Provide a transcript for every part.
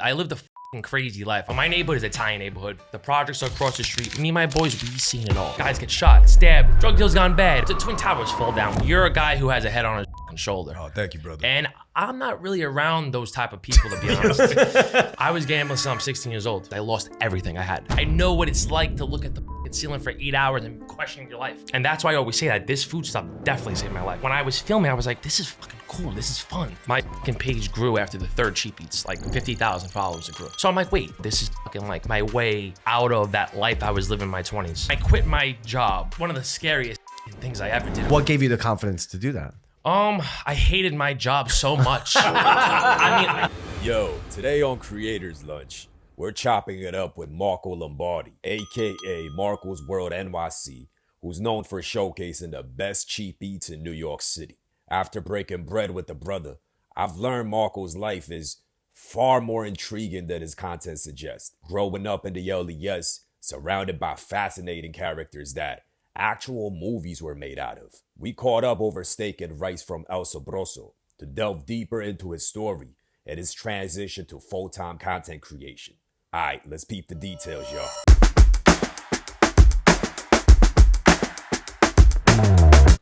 I lived a crazy life. My neighborhood is an Italian neighborhood. The projects are across the street. Me and my boys, we seen it all. Guys get shot, stabbed, drug deals gone bad. The Twin Towers fall down. You're a guy who has a head on his shoulder. Oh, thank you, brother. And I'm not really around those type of people, to be honest. I was gambling since I'm 16 years old. I lost everything I had. I know what it's like to look at the ceiling for 8 hours and questioning your life. And that's why I always say that this food stuff definitely saved my life. When I was filming, I was like, this is fucking cool. This is fun. My fucking page grew after the third Cheap Eats, like 50,000 followers it grew. So I'm like, wait, this is fucking like my way out of that life I was living in my 20s. I quit my job. One of the scariest things I ever did. What gave you the confidence to do that? I hated my job so much. I mean, Yo, today on Creators Lunch, we're chopping it up with Marco Lombardi, aka Marco's World NYC, who's known for showcasing the best cheap eats in New York City. After breaking bread with the brother, I've learned Marco's life is far more intriguing than his content suggests. Growing up in the LES, surrounded by fascinating characters that actual movies were made out of. We caught up over steak and rice from El Sabroso to delve deeper into his story and his transition to full-time content creation. Alright, let's peep the details, y'all.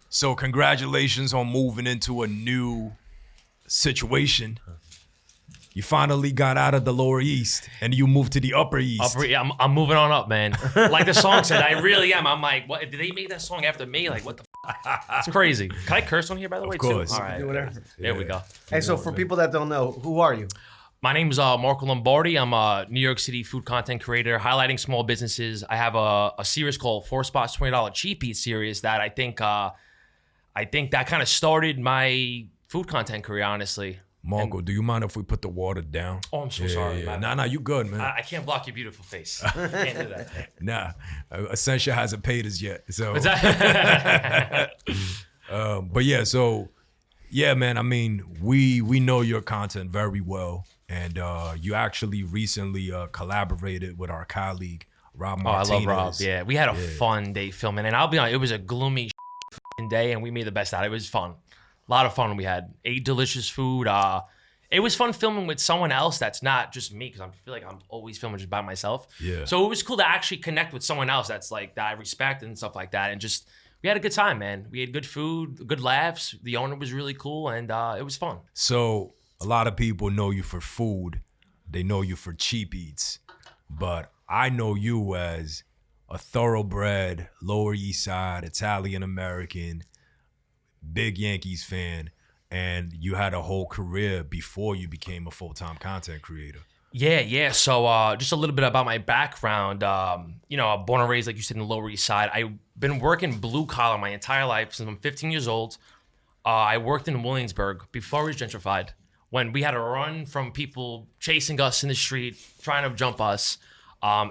So congratulations on moving into a new situation. You finally got out of the Lower East and you moved to the Upper East. I'm moving on up, man. Like the song said, I really am. I'm like, what? Did they make that song after me? Like, what the It's crazy. Can I curse on here, by the way, course. too? All right. Do whatever. There we go. Hey, so for people that don't know, who are you? My name's Marco Lombardi. I'm a New York City food content creator, highlighting small businesses. I have a series called 4 Spots, $20 Cheap Eat series that I think that kind of started my food content career, honestly. Marco, do you mind if we put the water down? Oh, I'm so sorry. Yeah. Nah, you good, man. I can't block your beautiful face. I can't do that. Nah, Essentia hasn't paid us yet. So, What's that? but yeah, so yeah, man. I mean, we know your content very well, and you actually recently collaborated with our colleague Rob Martinez. I love Rob. Yeah, we had a fun day filming, and I'll be honest, it was a gloomy day, and we made the best out of it. It was fun. A lot of fun we had. Ate delicious food. It was fun filming with someone else that's not just me, because I feel like I'm always filming just by myself. Yeah. So it was cool to actually connect with someone else that's like that I respect and stuff like that. And just, we had a good time, man. We had good food, good laughs. The owner was really cool, and it was fun. So a lot of people know you for food. They know you for cheap eats. But I know you as a thoroughbred, Lower East Side, Italian-American, big Yankees fan, and you had a whole career before you became a full-time content creator. Yeah. So just a little bit about my background. I'm born and raised, like you said, in the Lower East Side. I've been working blue collar my entire life since I'm 15 years old. I worked in Williamsburg before it was gentrified, when we had to run from people chasing us in the street, trying to jump us.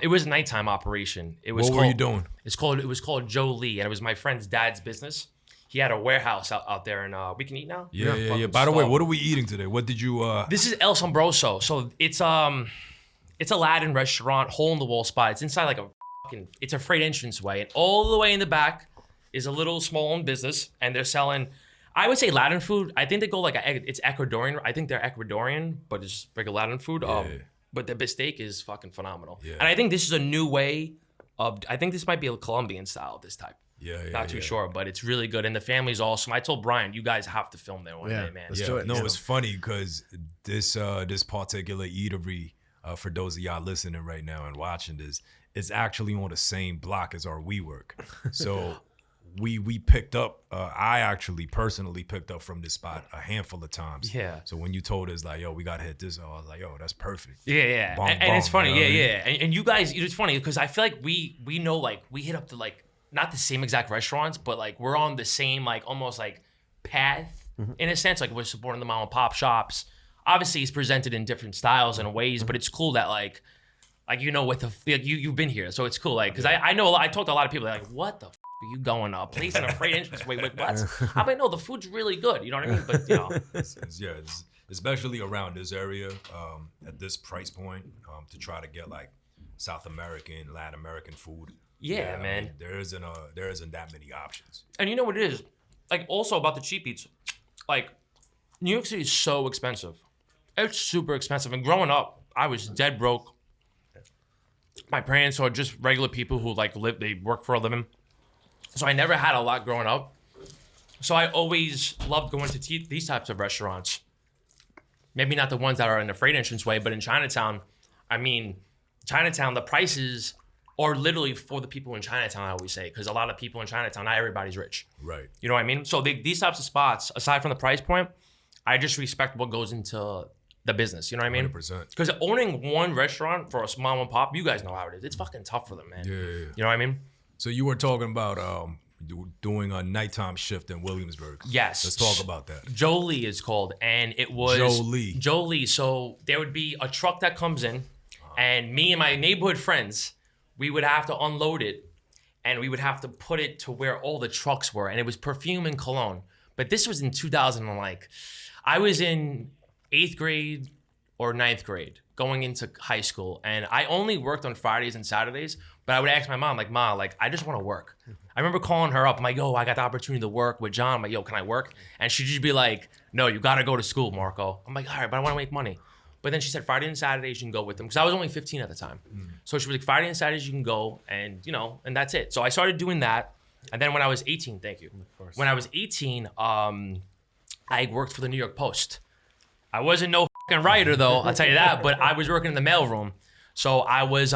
It was a nighttime operation. What were you doing? It was called Joe Lee, and it was my friend's dad's business. He had a warehouse out there, and we can eat now. Yeah. By the way, what are we eating today? What did you? This is El Sombroso. So it's a Latin restaurant, hole in the wall spot. It's inside like it's a freight entranceway, and all the way in the back is a little small-owned business, and they're selling, I would say, Latin food. I think they go like it's Ecuadorian. I think they're Ecuadorian, but it's regular Latin food. But the steak is fucking phenomenal. Yeah. And I think this is a new way of. I think this might be a Colombian style. This type. Not too sure, but it's really good, and the family's awesome. I told Brian, you guys have to film there one day, man. Let's do it. No, it's funny because this particular eatery, for those of y'all listening right now and watching this, is actually on the same block as our WeWork. So we picked up. I actually personally picked up from this spot a handful of times. Yeah. So when you told us like, yo, we gotta hit this, I was like, yo, that's perfect. Yeah. And it's funny, And you guys, it's funny because I feel like we know, like, we hit up the, like, not the same exact restaurants, but like we're on the same, like, almost like path in a sense. Like, we're supporting the mom and pop shops. Obviously, it's presented in different styles and ways, but it's cool that like with the you've been here, so it's cool. Like, because I know I talked to a lot of people like, what the are you going up? Place in a freight entrance. Wait, what? I mean, no, the food's really good. You know what I mean? But it's especially around this area at this price point to try to get like South American, Latin American food. Yeah, man. I mean, there isn't that many options. And you know what it is? Like, also about the cheap eats, like, New York City is so expensive. It's super expensive. And growing up, I was dead broke. My parents are just regular people who like live, they work for a living. So I never had a lot growing up. So I always loved going to these types of restaurants. Maybe not the ones that are in the freight entrance way, but in Chinatown, I mean, Chinatown, the prices are literally for the people in Chinatown, I always say, because a lot of people in Chinatown, not everybody's rich. Right. You know what I mean? So these types of spots, aside from the price point, I just respect what goes into the business. You know what I mean? 100%. Because owning one restaurant for a small and pop, you guys know how it is. It's fucking tough for them, man. Yeah. You know what I mean? So you were talking about doing a nighttime shift in Williamsburg. Yes. Let's talk about that. Jolie is called, and it was Jolie. Jolie. So there would be a truck that comes in, and me and my neighborhood friends, we would have to unload it, and we would have to put it to where all the trucks were, and it was perfume and cologne. But this was in 2000, and like, I was in 8th grade or 9th grade, going into high school, and I only worked on Fridays and Saturdays. But I would ask my mom, like, Ma, like, I just want to work. I remember calling her up. I'm like, yo, I got the opportunity to work with John. I'm like, yo, can I work? And she'd just be like, no, you got to go to school, Marco. I'm like, all right, but I want to make money. But then she said Friday and Saturdays you can go with them. Because I was only 15 at the time. So she was like, Friday and Saturdays you can go. And, you know, and that's it. So I started doing that. And then when I was 18, thank you. Of course. When I was 18, I worked for the New York Post. I wasn't no fucking writer, though. I'll tell you that. But I was working in the mailroom. So I was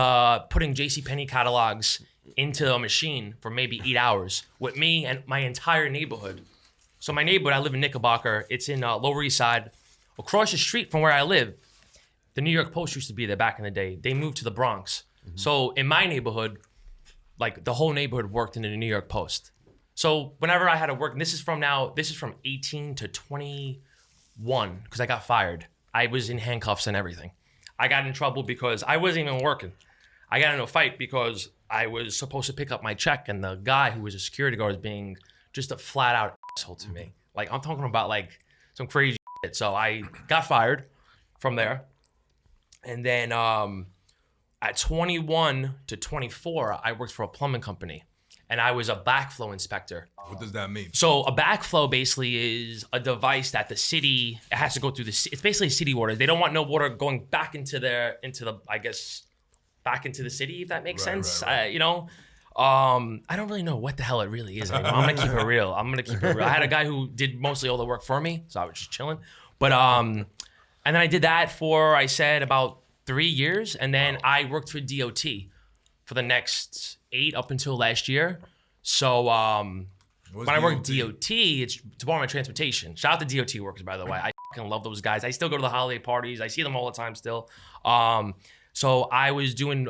putting JCPenney catalogs into a machine for maybe 8 hours with me and my entire neighborhood. So my neighborhood, I live in Knickerbocker. It's in Lower East Side. Across the street from where I live, the New York Post used to be there back in the day. They moved to the Bronx. So in my neighborhood, like the whole neighborhood worked in the New York Post. So whenever I had to work, and this is from 18 to 21, because I got fired. I was in handcuffs and everything. I got in trouble because I wasn't even working. I got into a fight because I was supposed to pick up my check, and the guy who was a security guard was being just a flat out asshole to me. Like, I'm talking about like some crazy shit. So I got fired from there. And then at 21 to 24, I worked for a plumbing company, and I was a backflow inspector. What does that mean? So a backflow basically is a device that the city has to go through. It's basically city water. They don't want no water going back into the city, if that makes sense. Right. You know, I don't really know what the hell it really is anymore. I'm gonna keep it real. I had a guy who did mostly all the work for me, so I was just chilling. But and then I did that for, I said, about 3 years, and then I worked for DOT for the next 8 up until last year. So when I worked DOT, it's Department of Transportation. Shout out to DOT workers, by the way. I fucking love those guys. I still go to the holiday parties. I see them all the time still. So I was doing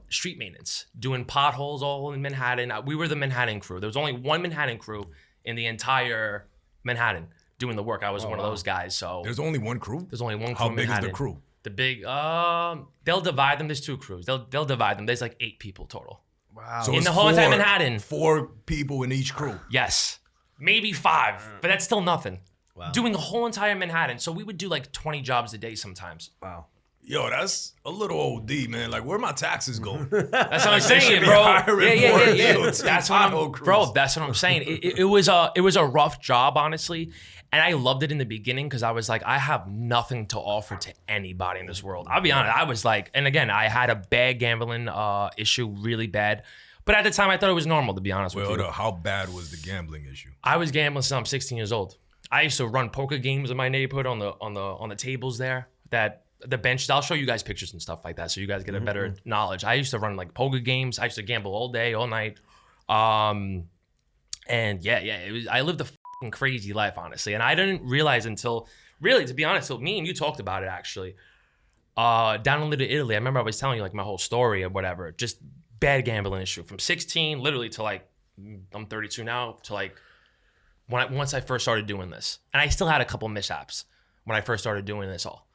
street maintenance, doing potholes all in Manhattan. We were the Manhattan crew. There was only one Manhattan crew in the entire Manhattan doing the work. I was one of those guys. So There's only one crew? there's only one crew How in big is Manhattan. the crew? The big, they'll divide them. There's 2 crews. They'll divide them. There's like 8 people total. Wow. So In it's the whole entire 4 Manhattan. 4 people in each crew. Yes. Maybe 5, but that's still nothing. Wow. Doing the whole entire Manhattan. So we would do like 20 jobs a day sometimes. Wow. Yo, that's a little OD, man. Like, where my taxes going? That's what I'm They should saying, be bro. hiring Yeah. more That's DOT what pothole crews. bro. That's what I'm saying. It was a rough job, honestly, and I loved it in the beginning because I was like, I have nothing to offer to anybody in this world. I'll be honest. I was like, and again, I had a bad gambling issue, really bad. But at the time, I thought it was normal, to be honest with you. How bad was the gambling issue? I was gambling since I'm 16 years old. I used to run poker games in my neighborhood on the tables there. That the benches. I'll show you guys pictures and stuff like that, so you guys get a better knowledge. I used to run like poker games. I used to gamble all day, all night. And yeah, it was. I lived a fucking crazy life, honestly, and I didn't realize until really, to be honest, so me and you talked about it actually. Down in Little Italy, I remember I was telling you like my whole story or whatever. Just bad gambling issue from 16, literally to like I'm 32 now, to like once I first started doing this, and I still had a couple mishaps when I first started doing this all.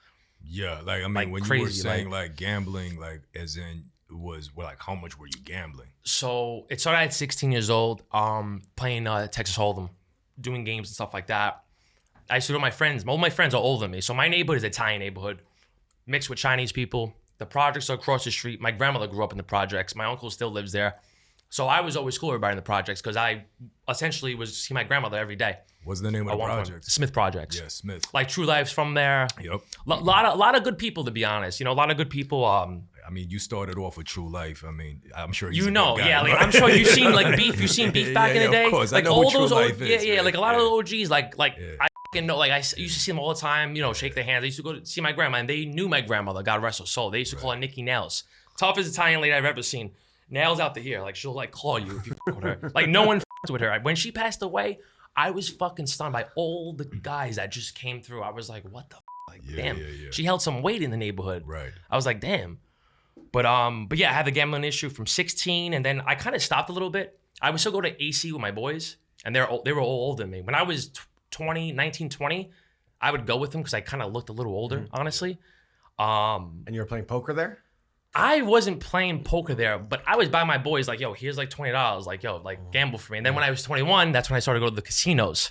Yeah, like, I mean, Like when you were crazy, saying like gambling, like as in like how much were you gambling? So it started at 16 years old, playing Texas Hold'em, doing games and stuff like that. I used to go with my friends. All my friends are older than me. So my neighborhood is an Italian neighborhood, mixed with Chinese people. The projects are across the street. My grandmother grew up in the projects. My uncle still lives there. So I was always cool with everybody in the projects because I essentially was see my grandmother every day. What's the name of at the one point. project? Smith Projects. Yeah, Smith. Like True Life's from there. Yep. Lot of good people, to be honest. You know, a lot of good people. I mean, you started off with True Life. I mean, I'm sure he's You a know, good guy, yeah. Like, but- I'm sure you've seen like Beef. You've seen Beef back in the day. Of course, like I know all who True those Life old, is. yeah. Like a lot of the OGs. Like Yeah. I fucking know. Like I used to see them all the time. You know, shake their hands. I used to go to see my grandma, and they knew my grandmother. God rest her soul. They used to call her Nikki Nails. Toughest Italian lady I've ever seen. Nails out to here. Like she'll like claw you if you fuck with her. Like no one fucked with her. When she passed away, I was fucking stunned by all the guys that just came through. I was like, what the like, damn. yeah. She held some weight in the neighborhood. Right. I was like, damn. But yeah, I had the gambling issue from 16, and then I kind of stopped a little bit. I would still go to AC with my boys, and they were all older than me. When I was 19, 20, I would go with them because I kind of looked a little older, honestly. And you were playing poker there? I wasn't playing poker there, but I was by my boys like, yo, here's like $20. Like, yo, like gamble for me. And then when I was 21, that's when I started to go to the casinos.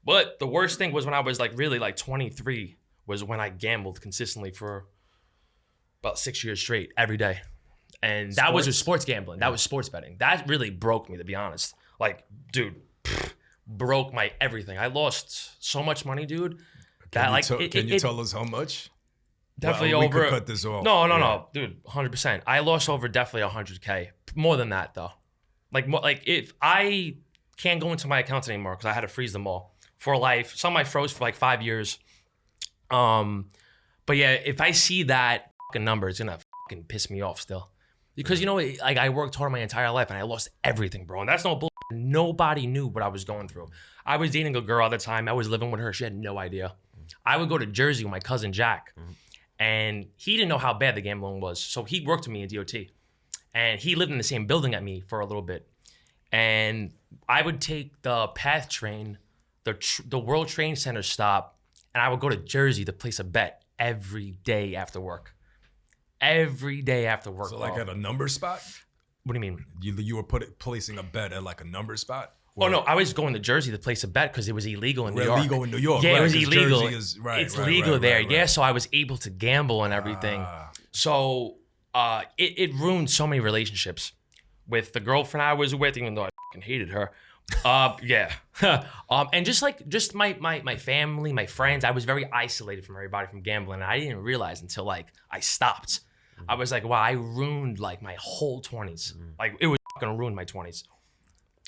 But the worst thing was when I was like really like 23 was when I gambled consistently for about 6 years straight every day. And that was just sports gambling. That was sports betting. That really broke me, to be honest. Like, dude, broke my everything. I lost so much money, dude. Can you tell us how much? Definitely we over. could cut this off. No, dude, 100%. I lost over definitely 100K. More than that though. Like if I can't go into my accounts anymore because I had to freeze them all for life. Some I froze for like 5 years. But yeah, if I see that fucking number, it's gonna fucking piss me off still. Because you know, like I worked hard my entire life and I lost everything, bro. And that's no bullshit. Nobody knew what I was going through. I was dating a girl at the time. I was living with her. She had no idea. I would go to Jersey with my cousin Jack. And he didn't know how bad the gambling was. So he worked with me in DOT. And he lived in the same building at me for a little bit. And I would take the PATH train, the World Trade Center stop, and I would go to Jersey to place a bet every day after work. Every day after work. So like at a number spot? What do you mean? You were placing a bet at like a number spot? Oh no, I was going to Jersey to place a bet because it was illegal in New York. Illegal in New York. Yeah, right, it was illegal. Jersey is, it's legal there. Yeah, so I was able to gamble and everything. So it ruined so many relationships with the girlfriend I was with, even though I fucking hated her. Yeah. And just my family, my friends, I was very isolated from everybody from gambling. And I didn't realize until like I stopped. I was like, wow, I ruined like my whole 20s. Like it was fucking ruined my 20s.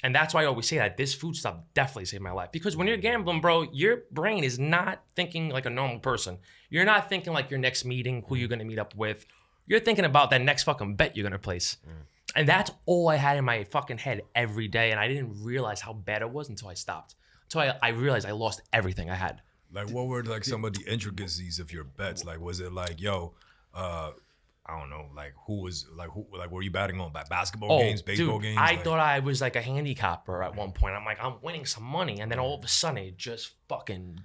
And that's why I always say that this food stuff definitely saved my life. Because when you're gambling, bro, your brain is not thinking like a normal person. You're not thinking like your next meeting, who you're gonna meet up with. You're thinking about that next fucking bet you're gonna place. And that's all I had in my fucking head every day. And I didn't realize how bad it was until I stopped. Until I realized I lost everything I had. Like what were like some of the intricacies of your bets? Like was it like, yo, I don't know, like who were you batting on basketball games, baseball games? I thought I was like a handicapper at one point. I'm like, I'm winning some money. And then all of a sudden it just fucking,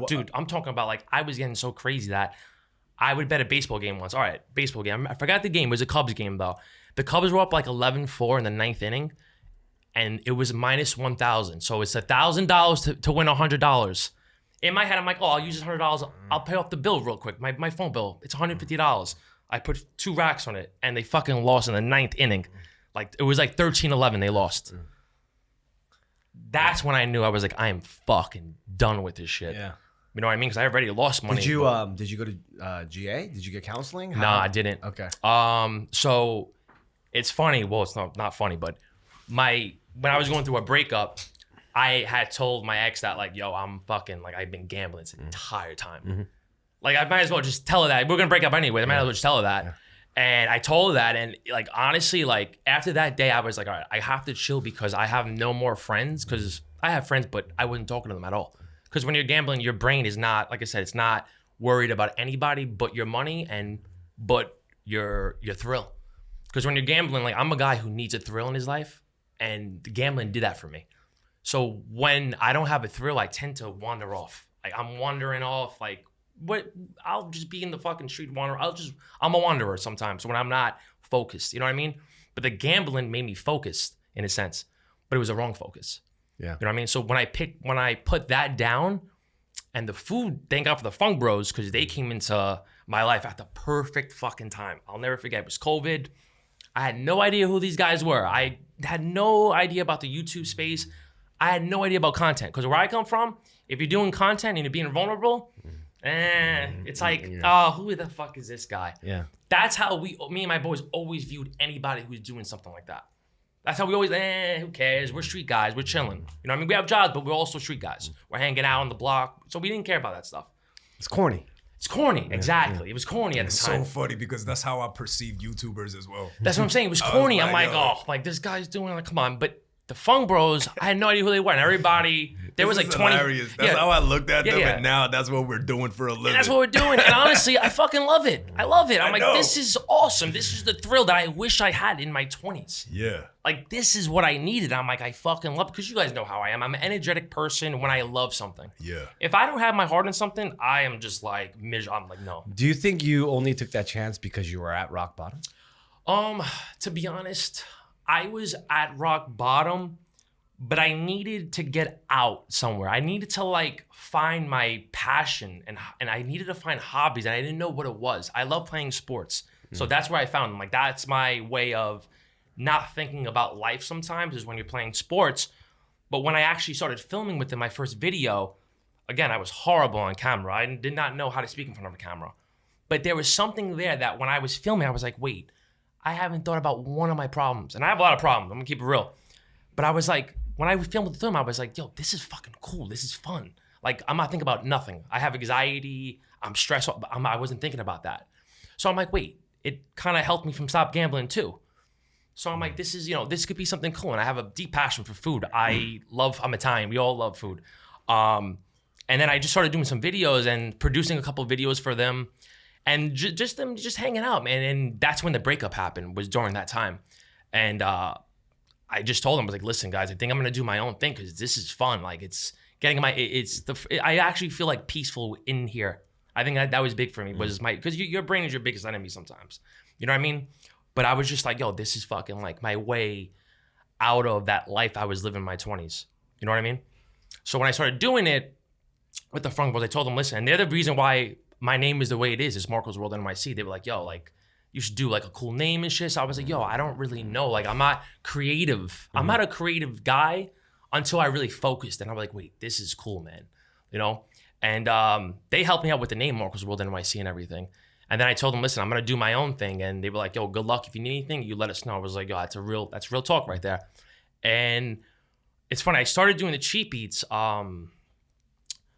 dude, I'm talking about like, I was getting so crazy that I would bet a baseball game once. All right, baseball game. I forgot the game. It was a Cubs game though. The Cubs were up like 11-4 in the ninth inning and it was minus 1,000. So it's $1,000 to win $100. In my head, I'm like, oh, I'll use this $100. I'll pay off the bill real quick. My phone bill, it's $150. I put 2 racks on it, and they fucking lost in the ninth inning. Like it was like 13-11. They lost. That's when I knew I was like, I am fucking done with this shit. Yeah. You know what I mean? Because I already lost money. Did you go to GA? Did you get counseling? No, I didn't. Okay. So it's funny. Well, it's not funny, but when I was going through a breakup, I had told my ex that like, yo, I'm fucking like I've been gambling this entire time. Like I might as well just tell her that. We're gonna break up anyway. I might as well just tell her that. Yeah. And I told her that, and like honestly, like after that day, I was like, all right, I have to chill because I have no more friends. Because I have friends, but I wasn't talking to them at all. Because when you're gambling, your brain is not, like I said, it's not worried about anybody but your money but your thrill. Because when you're gambling, like I'm a guy who needs a thrill in his life, and the gambling did that for me. So when I don't have a thrill, I tend to wander off. Like I'm wandering off, like. I'll just be in the fucking street wandering. I'm a wanderer sometimes when I'm not focused. You know what I mean? But the gambling made me focused in a sense, but it was a wrong focus. Yeah. You know what I mean? So when I put that down, and the food, thank God for the Funk Bros, because they came into my life at the perfect fucking time. I'll never forget. It was COVID. I had no idea who these guys were. I had no idea about the YouTube space. I had no idea about content. Because where I come from, if you're doing content and you're being vulnerable, it's like, oh, who the fuck is this guy? Yeah. That's how me and my boys always viewed anybody who's doing something like that. That's how we always, who cares? We're street guys. We're chilling. You know what I mean? We have jobs, but we're also street guys. We're hanging out on the block. So we didn't care about that stuff. It's corny. It's corny. Exactly. It was corny at the It's time. so funny because that's how I perceived YouTubers as well. That's what I'm saying. It was corny. I'm like, yo. oh, like this guy's doing, like, come on. But the Fung Bros, I had no idea who they were. And everybody, there was This like is 20. hilarious. That's how I looked at them, yeah. and now that's what we're doing for a living. And that's what we're doing. And honestly, I fucking love it. I love it. I'm like, know. this is awesome. This is the thrill that I wish I had in my 20s. Yeah. Like, this is what I needed. I'm like, I fucking love it. Because you guys know how I am. I'm an energetic person when I love something. Yeah. If I don't have my heart in something, I am just like miserable. I'm like, no. Do you think you only took that chance because you were at rock bottom? To be honest, I was at rock bottom, but I needed to get out somewhere. I needed to like find my passion and I needed to find hobbies and I didn't know what it was. I love playing sports. So that's where I found them. Like, that's my way of not thinking about life sometimes, is when you're playing sports. But when I actually started filming with them, my first video, again, I was horrible on camera. I did not know how to speak in front of a camera. But there was something there that when I was filming, I was like, wait, I haven't thought about one of my problems. And I have a lot of problems. I'm gonna keep it real. But I was like, when I filmed with them, I was like, yo, this is fucking cool. This is fun. Like, I'm not thinking about nothing. I have anxiety. I'm stressed. I wasn't thinking about that. So I'm like, wait, it kind of helped me from stop gambling too. So I'm like, this is, this could be something cool. And I have a deep passion for food. I'm Italian. We all love food. And then I just started doing some videos and producing a couple of videos for them. And just them just hanging out, man. And that's when the breakup happened, was during that time. And I just told them, I was like, listen, guys, I think I'm gonna do my own thing because this is fun. Like, it's getting I actually feel like peaceful in here. I think that was big for me, was because your brain is your biggest enemy sometimes. You know what I mean? But I was just like, yo, this is fucking like my way out of that life I was living in my 20s. You know what I mean? So when I started doing it with the Funk Bros, I told them, listen, and they're the reason why my name is the way it is Marco's World NYC. They were like, yo, like, you should do like a cool name and shit. So I was like, yo, I don't really know. Like, I'm not creative. I'm not a creative guy until I really focused. And I'm like, wait, this is cool, man. And they helped me out with the name Marco's World NYC and everything. And then I told them, listen, I'm gonna do my own thing. And they were like, yo, good luck. If you need anything, you let us know. I was like, yo, that's real talk right there. And it's funny, I started doing the cheap eats. I'm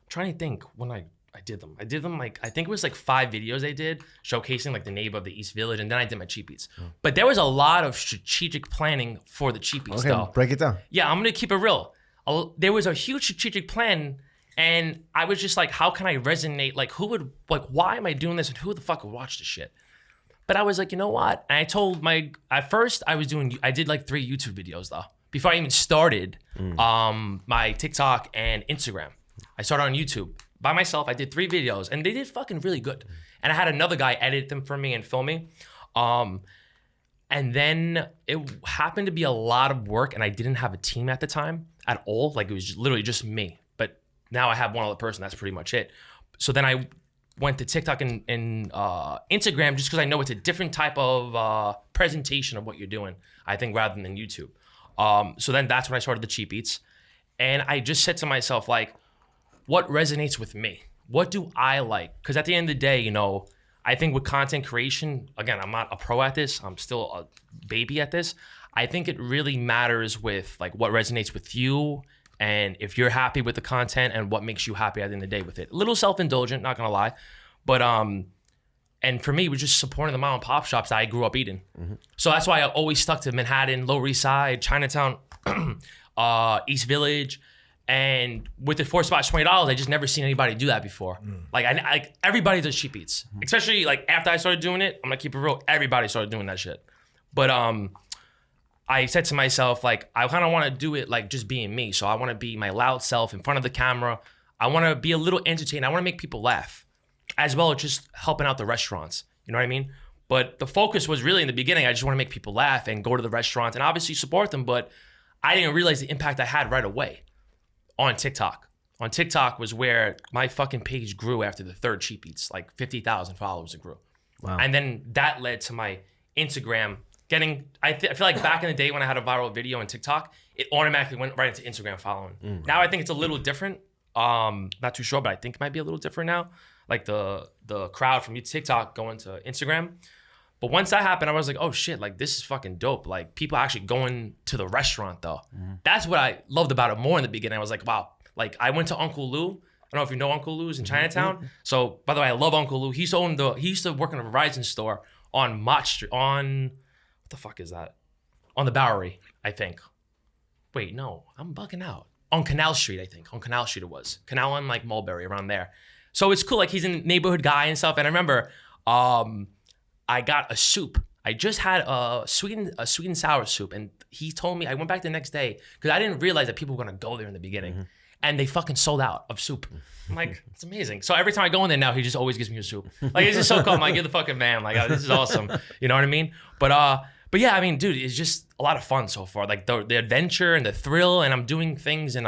trying to think when I did them. I did them like, I think it was like 5 videos I did showcasing like the neighbor of the East Village, and then I did my cheap eats. But there was a lot of strategic planning for the cheap eats though. Break it down. Yeah, I'm gonna keep it real. There was a huge strategic plan, and I was just like, how can I resonate? Like, why am I doing this, and who the fuck would watch this shit? But I was like, you know what? And I told at first I did like 3 YouTube videos though. Before I even started my TikTok and Instagram. I started on YouTube. By myself, I did 3 videos, and they did fucking really good. And I had another guy edit them for me and film me. And then it happened to be a lot of work, and I didn't have a team at the time at all. Like, it was literally just me. But now I have one other person. That's pretty much it. So then I went to TikTok and Instagram just because I know it's a different type of presentation of what you're doing, I think, rather than YouTube. So then that's when I started the cheap eats. And I just said to myself, like, what resonates with me? What do I like? Because at the end of the day, I think with content creation, again, I'm not a pro at this. I'm still a baby at this. I think it really matters with like what resonates with you, and if you're happy with the content and what makes you happy at the end of the day with it. A little self-indulgent, not gonna lie. But and for me, it was just supporting the mom and pop shops that I grew up eating. So that's why I always stuck to Manhattan, Lower East Side, Chinatown, East Village. And with the 4 spots, $20, I just never seen anybody do that before. Like everybody does cheap eats, especially like after I started doing it. I'm gonna keep it real. Everybody started doing that shit. But I said to myself, like, I kind of want to do it like just being me. So I want to be my loud self in front of the camera. I want to be a little entertaining. I want to make people laugh, as well as just helping out the restaurants. You know what I mean? But the focus was really in the beginning, I just want to make people laugh and go to the restaurants and obviously support them. But I didn't realize the impact I had right away. On TikTok. On TikTok was where my fucking page grew after the 3rd cheap eats, like 50,000 followers it grew. Wow. And then that led to my Instagram I feel like back in the day when I had a viral video on TikTok, it automatically went right into Instagram following. Now I think it's a little different. Not too sure, but I think it might be a little different now. Like the crowd from TikTok going to Instagram. But once that happened, I was like, oh shit, like this is fucking dope. Like people actually going to the restaurant though. That's what I loved about it more in the beginning. I was like, wow. Like I went to Uncle Lou. I don't know if you know Uncle Lou's in Chinatown. So by the way, I love Uncle Lou. He used to work in a Verizon store on Mott Street, on, what the fuck is that? On the Bowery, I think. Wait, no, I'm bugging out. On Canal Street, I think. On Canal Street it was. Canal and like Mulberry, around there. So it's cool, like he's a neighborhood guy and stuff. And I remember I got a soup. I just had a sweet and sour soup. And he told me, I went back the next day, because I didn't realize that people were gonna go there in the beginning. And they fucking sold out of soup. I'm like, it's amazing. So every time I go in there now, he just always gives me a soup. Like, it's just so cool. I'm like, you're the fucking man. Like, this is awesome. You know what I mean? But yeah, I mean, dude, it's just a lot of fun so far. Like the adventure and the thrill, and I'm doing things in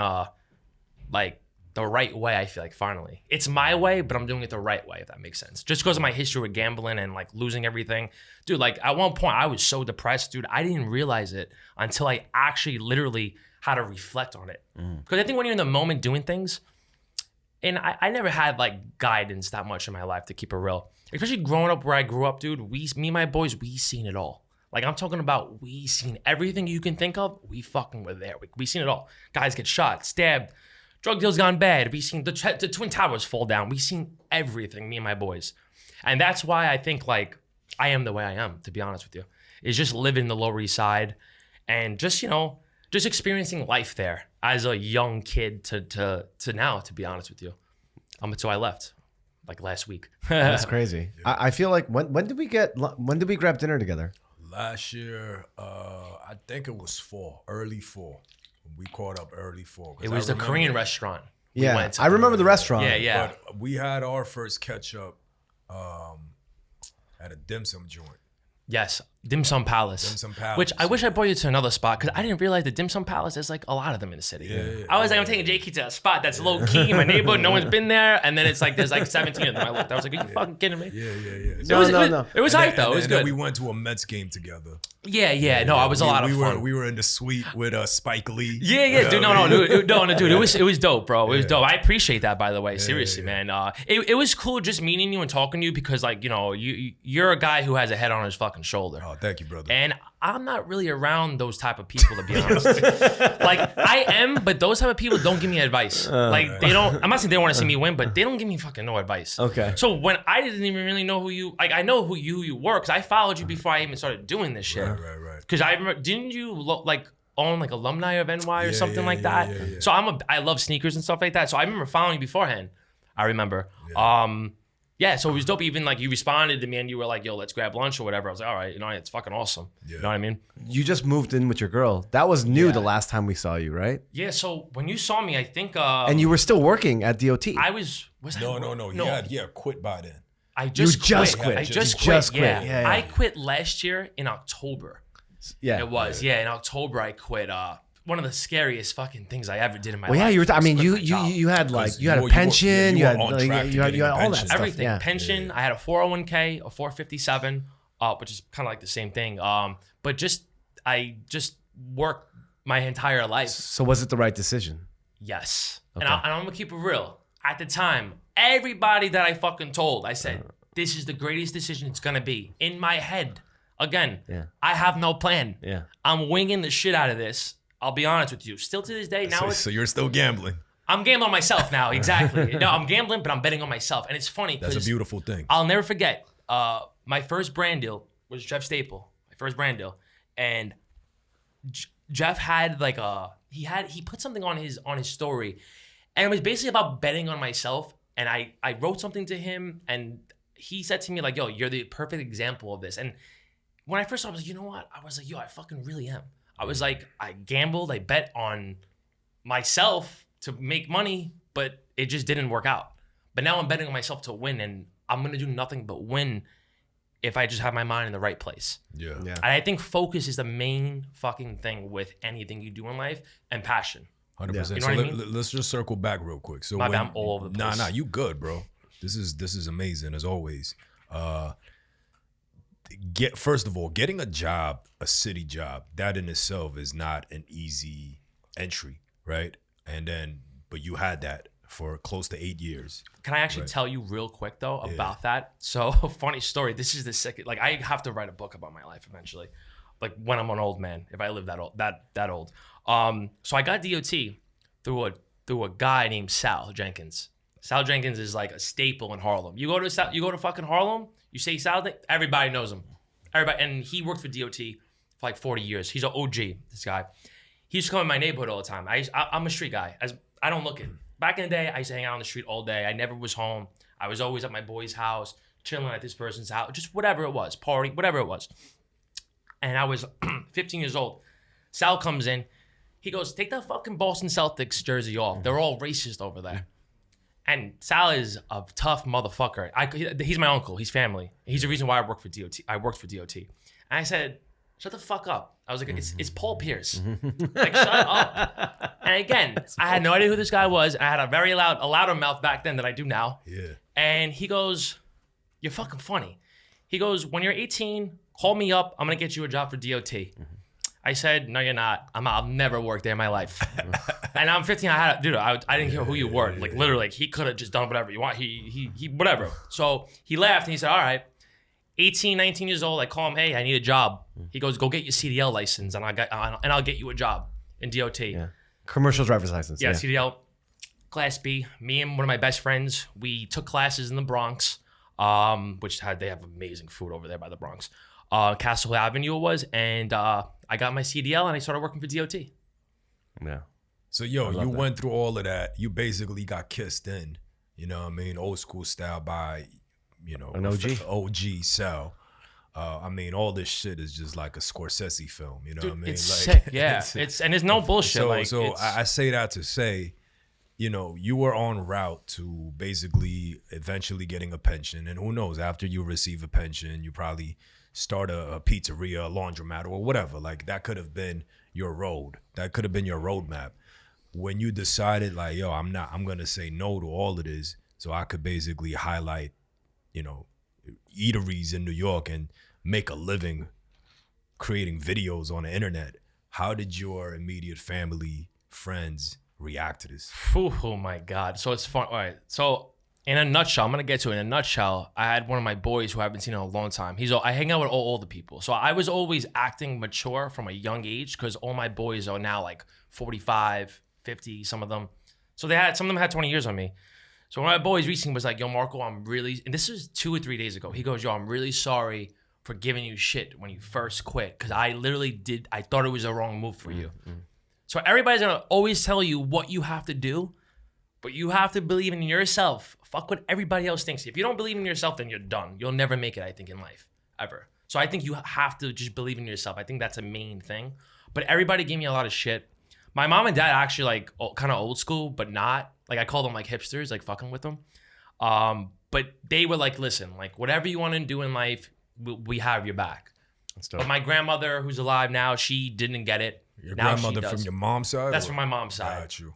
like the right way, I feel like, finally. It's my way, but I'm doing it the right way, if that makes sense. Just because of my history with gambling and like losing everything. Dude, like at one point I was so depressed, dude. I didn't realize it until I actually literally had to reflect on it. Because I think when you're in the moment doing things, and I never had like guidance that much in my life, to keep it real. Especially growing up where I grew up, dude, me and my boys, we seen it all. Like I'm talking about, we seen everything you can think of. We fucking were there. We seen it all. Guys get shot, stabbed, drug deals gone bad. We seen the Twin Towers fall down. We seen everything, me and my boys. And that's why I think like I am the way I am, to be honest with you. Is just living the Lower East Side and just, you know, just experiencing life there as a young kid to now, to be honest with you. Until I left, like last week. That's crazy. I feel like when did we grab dinner together? Last year, I think it was early fall. We caught up early fall. It was the Korean restaurant. Yeah, went to. I remember the restaurant. Yeah. But we had our first catch up at a dim sum joint. Yes, Dim Sum Palace. Dim Sum Palace. Which I wish I brought you to another spot, because I didn't realize the Dim Sum Palace, there's like a lot of them in the city. Yeah. I was like, I'm taking JK to a spot that's low key in my neighborhood. No one's been there. And then it's like, there's like 17 of them. I looked, I was like, are you fucking kidding me? Yeah. No. It was hype though. It was good. We went to a Mets game together. Yeah. No, it was a lot of fun. We were in the suite with Spike Lee. Yeah, dude. No, dude. It was dope, bro. It was dope. I appreciate that, by the way. Seriously, man. It was cool just meeting you and talking to you, because like, you know, you're a guy who has a head on his fucking shoulder. Oh, thank you, brother. And I'm not really around those type of people, to be honest. Like I am, but those type of people don't give me advice. Like they don't. I'm not saying they don't want to see me win, but they don't give me fucking no advice. Okay. So when I didn't even really know who you, like I know who you were, because I followed you before I even started doing this shit. Right. Because I remember, didn't you like own like alumni of NY or something like that? Yeah. So I love sneakers and stuff like that. So I remember following you beforehand. I remember. Yeah, so it was dope. Even like you responded to me and you were like, yo, let's grab lunch or whatever. I was like, all right, you know, it's fucking awesome. Yeah. You know what I mean? You just moved in with your girl. That was new the last time we saw you, right? Yeah, so when you saw me, I think... and you were still working at DOT. No. You quit by then. I just quit. I just quit. Yeah. I quit last year in October. Yeah. It was. Yeah, in October I quit. One of the scariest fucking things I ever did in my life. Well, yeah, you had like you had a pension, you had all that stuff. Everything. Yeah. Pension. I had a 401k, a 457, which is kind of like the same thing. But I just worked my entire life. So was it the right decision? Yes. Okay. And I'm gonna keep it real. At the time, everybody that I fucking told, I said, this is the greatest decision it's gonna be. In my head, again, I have no plan. Yeah. I'm winging the shit out of this. I'll be honest with you. Still to this day, now so you're still gambling. I'm gambling on myself now. Exactly. No, I'm gambling, but I'm betting on myself. And it's funny. That's a beautiful thing. I'll never forget. My first brand deal was Jeff Staple. My first brand deal. And Jeff had like he put something on his story. And it was basically about betting on myself. And I wrote something to him, and he said to me like, yo, you're the perfect example of this. And when I first saw it, I was like, you know what? I was like, yo, I fucking really am. I was like, I gambled, I bet on myself to make money, but it just didn't work out. But now I'm betting on myself to win, and I'm going to do nothing but win if I just have my mind in the right place. Yeah. And I think focus is the main fucking thing with anything you do in life, and passion. 100%. You know So what I mean? let's just circle back real quick. So I'm all over the place. Nah, you good, bro. This is amazing as always. first of all, getting a job, a city job, that in itself is not an easy entry, right? And then, but you had that for close to 8 years. Can I actually tell you real quick though about that? So funny story. This is the second. Like I have to write a book about my life eventually, like when I'm an old man, if I live that old. So I got DOT through a guy named Sal Jenkins. Sal Jenkins is like a staple in Harlem. You go to fucking Harlem, you say Sal, everybody knows him. Everybody, and he worked for DOT for like 40 years. He's an OG. This guy. He used to come in my neighborhood all the time. I'm a street guy. I don't look it. Back in the day, I used to hang out on the street all day. I never was home. I was always at my boy's house, chilling at this person's house, just whatever it was, party, whatever it was. And I was 15 years old. Sal comes in. He goes, take that fucking Boston Celtics jersey off. They're all racist over there. And Sal is a tough motherfucker. He's my uncle. He's family. He's the reason why I worked for DOT. And I said, shut the fuck up. I was like, it's Paul Pierce. Like, shut up. And again, I had no idea who this guy was. I had a louder mouth back then than I do now. Yeah. And he goes, you're fucking funny. He goes, when you're 18, call me up. I'm going to get you a job for DOT. I said, no, you're not. I'll never work there in my life. And I'm 15. I didn't care who you were. Like literally, he could have just done whatever you want. He whatever. So he laughed and he said, all right. 18, 19 years old. I call him, hey, I need a job. He goes, go get your CDL license and I'll get you a job in DOT. Yeah. Commercial driver's license. Yeah, CDL, Class B. Me and one of my best friends, we took classes in the Bronx, which they have amazing food over there by the Bronx. Castle Avenue it was, and I got my CDL and I started working for DOT. Yeah. So you went through all of that. You basically got kissed in, you know what I mean, old school style by, an OG. OG Sal. I mean, all this shit is just like a Scorsese film, you know what I mean? It's like, sick, yeah. And there's no bullshit. So I say that to say, you were en route to basically eventually getting a pension, and who knows, after you receive a pension, you probably start a pizzeria, a laundromat, or whatever. Like that could have been your road. That could have been your roadmap. When you decided, like, yo, I'm gonna say no to all of this, so I could basically highlight, eateries in New York and make a living creating videos on the internet. How did your immediate family, friends react to this? Oh my God. So it's fun. All right. So in a nutshell, I'm going to get to it. In a nutshell, I had one of my boys who I haven't seen in a long time. I hang out with all older people. So I was always acting mature from a young age because all my boys are now like 45, 50, some of them. So some of them had 20 years on me. So one of my boys recently was like, yo, Marco, and this was 2 or 3 days ago. He goes, yo, I'm really sorry for giving you shit when you first quit. Cause I thought it was a wrong move for you. Mm-hmm. So everybody's gonna always tell you what you have to do, but you have to believe in yourself. Fuck what everybody else thinks. If you don't believe in yourself, then you're done. You'll never make it, I think, in life, ever. So I think you have to just believe in yourself. I think that's a main thing. But everybody gave me a lot of shit. My mom and dad actually like kind of old school, but not. Like I call them like hipsters, like fucking with them. But they were like, listen, like whatever you want to do in life, we have your back. But my grandmother, who's alive now, she didn't get it. Your now grandmother from your mom's side? That's from my mom's side. Got you.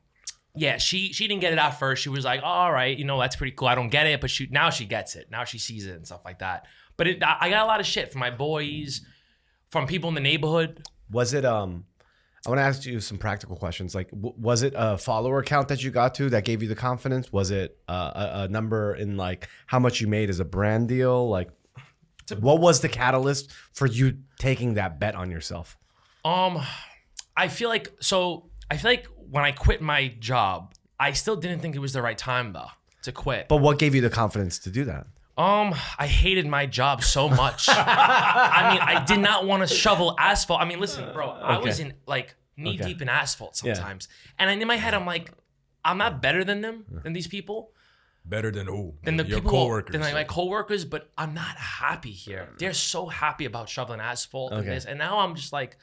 Yeah, she didn't get it at first. She was like, oh, all right, that's pretty cool. I don't get it, but now she gets it. Now she sees it and stuff like that. But I got a lot of shit from my boys, from people in the neighborhood. Was it I want to ask you some practical questions. Like, was it a follower count that you got to that gave you the confidence? Was it a number in like how much you made as a brand deal? Like, what was the catalyst for you taking that bet on yourself? I feel like when I quit my job, I still didn't think it was the right time though to quit. But what gave you the confidence to do that? I hated my job so much. I mean, I did not want to shovel asphalt. I mean, listen, bro, I was in like knee deep in asphalt sometimes. Yeah. And in my head, I'm like, I'm not better than them, than these people. Better than who? Than the your people, coworkers. than like my coworkers, but I'm not happy here. They're so happy about shoveling asphalt and this. And now I'm just like,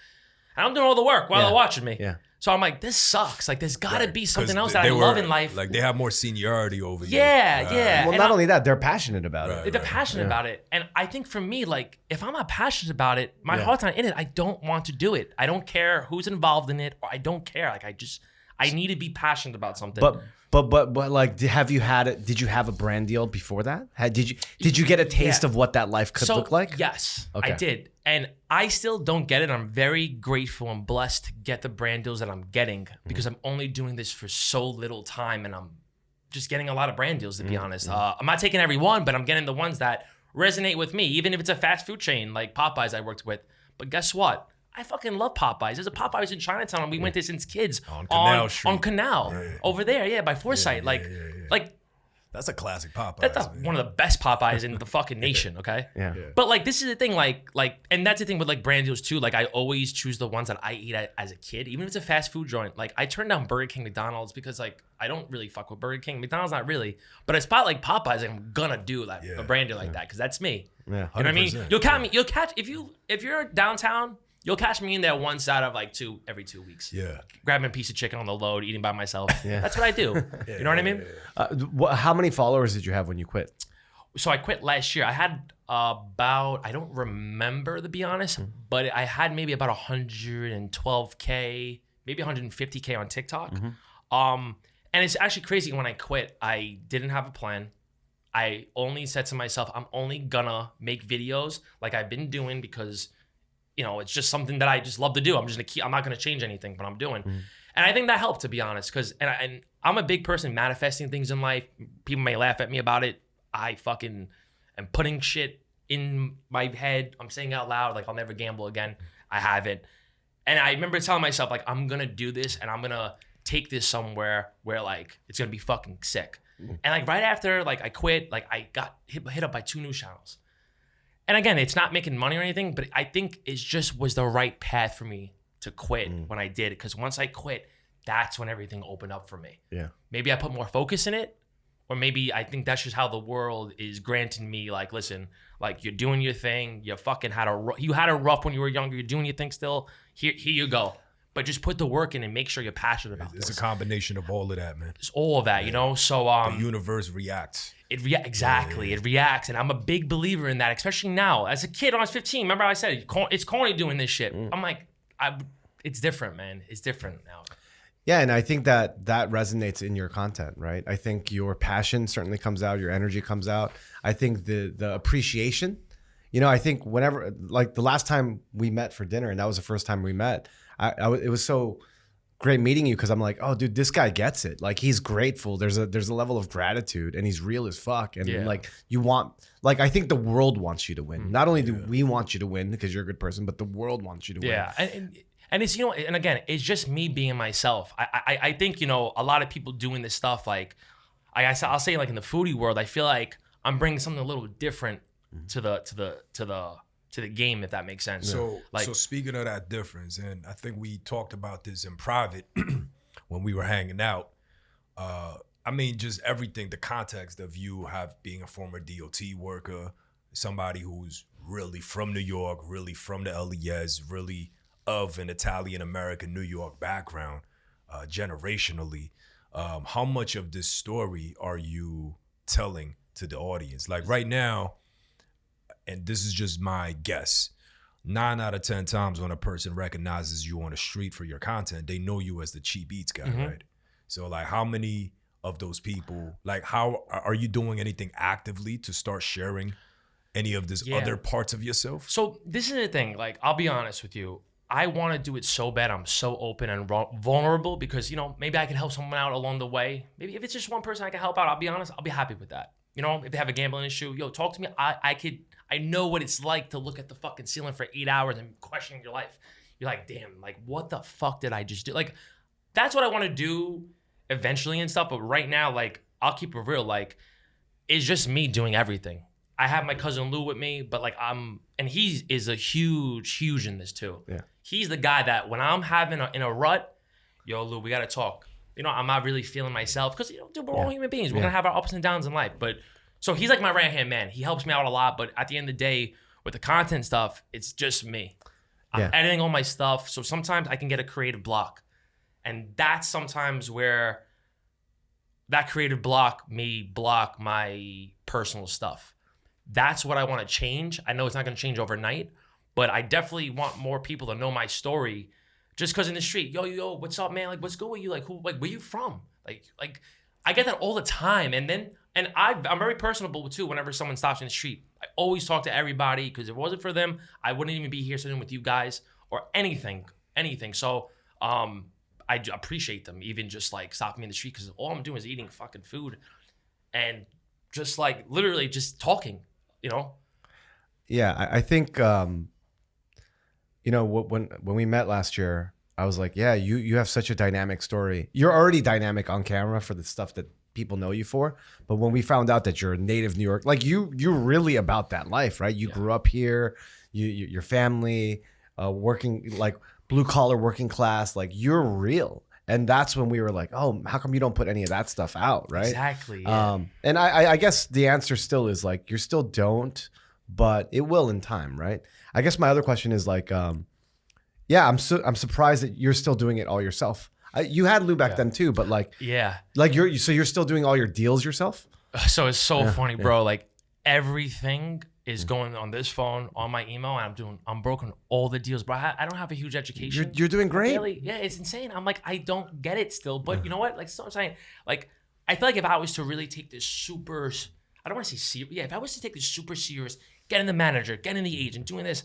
and I'm doing all the work while they're watching me. Yeah. So I'm like, this sucks. Like, there's got to be something else that I love in life. Like, they have more seniority over you. Yeah. Well, not only that, they're passionate about it. They're passionate about it. And I think for me, like, if I'm not passionate about it, my heart's not in it, I don't want to do it. I don't care who's involved in it, or I don't care. Like, I need to be passionate about something. But like, have you had it? Did you have a brand deal before that? Did you get a taste of what that life could look like? Yes, Okay. I did. And I still don't get it. I'm very grateful and blessed to get the brand deals that I'm getting because I'm only doing this for so little time and I'm just getting a lot of brand deals, to be honest. I'm not taking every one, but I'm getting the ones that resonate with me, even if it's a fast food chain like Popeyes I worked with. But guess what? I fucking love Popeyes. There's a Popeyes in Chinatown and we went there since kids. On Canal Street. On Canal. Over there, by Forsyth. Like That's a classic Popeyes. that's one of the best Popeyes in the fucking nation, okay? Yeah. But like this is the thing, like, and that's the thing with like brand deals too. Like I always choose the ones that I eat as a kid, even if it's a fast food joint. Like I turn down Burger King, McDonald's because like I don't really fuck with Burger King. McDonald's not really, but a spot like Popeyes, I'm gonna do like a brand deal like that because that's me. Yeah. You know what I mean? 100%. You'll catch me. You'll catch if you're downtown. You'll catch me in there once out of like every 2 weeks. Yeah. Grabbing a piece of chicken on the load, eating by myself. Yeah. That's what I do. You know what I mean? How many followers did you have when you quit? So I quit last year. I had about, I don't remember to be honest, but I had maybe about 112K, maybe 150K on TikTok. And it's actually crazy. When I quit, I didn't have a plan. I only said to myself, I'm only gonna make videos like I've been doing because it's just something that I just love to do. I'm not gonna change anything, but I'm doing. And I think that helped, to be honest, because and I'm a big person manifesting things in life. People may laugh at me about it. I fucking am putting shit in my head. I'm saying out loud, like I'll never gamble again. I haven't. And I remember telling myself, like, I'm gonna do this and I'm gonna take this somewhere where like it's gonna be fucking sick. And like right after like I quit, like I got hit up by 2 news channels. And again, it's not making money or anything, but I think it just was the right path for me to quit when I did it. Because once I quit, that's when everything opened up for me. Yeah. Maybe I put more focus in it, or maybe I think that's just how the world is granting me. Like, listen, like you're doing your thing. You fucking had a rough when you were younger. You're doing your thing still. Here you go. But just put the work in and make sure you're passionate about It's this. a combination of all of that, man. It's all of that, So The universe reacts. Exactly. It reacts, and I'm a big believer in that, especially now. As a kid, when I was 15, remember I said it's corny doing this shit. I'm like, it's different, man. It's different now. Yeah, and I think that resonates in your content, right? I think your passion certainly comes out, your energy comes out. I think the appreciation, I think whenever, like the last time we met for dinner, and that was the first time we met, it was so great meeting you because I'm like, oh, dude, this guy gets it. Like he's grateful. There's a level of gratitude, and he's real as fuck. And like I think the world wants you to win. Not only do we want you to win because you're a good person, but the world wants you to win. Yeah, and it's and again, it's just me being myself. I think a lot of people doing this stuff like I'll say like in the foodie world, I feel like I'm bringing something a little different to the game, if that makes sense. So speaking of that difference, and I think we talked about this in private when we were hanging out. I mean, just everything, the context of you being a former DOT worker, somebody who's really from New York, really from the LES, really of an Italian-American New York background, generationally. How much of this story are you telling to the audience? Like right now, and this is just my guess, 9 out of 10 times when a person recognizes you on the street for your content, they know you as the cheap eats guy, right? So like how many of those people, like how are you doing anything actively to start sharing any of this other parts of yourself? So this is the thing, like I'll be honest with you. I want to do it so bad. I'm so open and vulnerable because, maybe I can help someone out along the way. Maybe if it's just one person I can help out, I'll be honest, I'll be happy with that. If they have a gambling issue, talk to me. I know what it's like to look at the fucking ceiling for 8 hours and questioning your life. You're like, damn, like what the fuck did I just do? Like, that's what I want to do eventually and stuff. But right now, like, I'll keep it real. Like, it's just me doing everything. I have my cousin Lou with me, but like and he is a huge in this too. Yeah. He's the guy that when I'm having in a rut, yo, Lou, we got to talk. I'm not really feeling myself because, dude, we're all human beings. We're going to have our ups and downs in life. But so he's like my right-hand man. He helps me out a lot. But at the end of the day, with the content stuff, it's just me. I'm editing all my stuff. So sometimes I can get a creative block. And that's sometimes where that creative block may block my personal stuff. That's what I want to change. I know it's not going to change overnight, but I definitely want more people to know my story. Just because in the street, yo, what's up, man? Like, what's good with you? Like, where you from? Like, I get that all the time. And I'm very personable too. Whenever someone stops in the street, I always talk to everybody because if it wasn't for them, I wouldn't even be here sitting with you guys or anything. So I appreciate them even just like stopping me in the street because all I'm doing is eating fucking food and just like literally just talking, you know? Yeah, I think you know, when we met last year, I was like, yeah, you have such a dynamic story. You're already dynamic on camera for the stuff that people know you for. But when we found out that you're a native New York, like you're really about that life, right? You grew up here, your family, working like blue collar working class, like you're real. And that's when we were like, oh, how come you don't put any of that stuff out, right? Exactly. Yeah. And I guess the answer still is like, you still don't, but it will in time, right? I guess my other question is like, yeah, I'm surprised that you're still doing it all yourself. You had Lou back then too, but like you're still doing all your deals yourself. So it's so funny, bro. Like everything is going on this phone, on my email, and I'm broken all the deals, bro. I don't have a huge education. You're doing great. Really, yeah, it's insane. I'm like, I don't get it still, but you know what? Like, so I'm saying, like, I feel like if I was to really take this super, I don't want to say serious, yeah, if I was to take this super serious, getting the manager, getting the agent, doing this,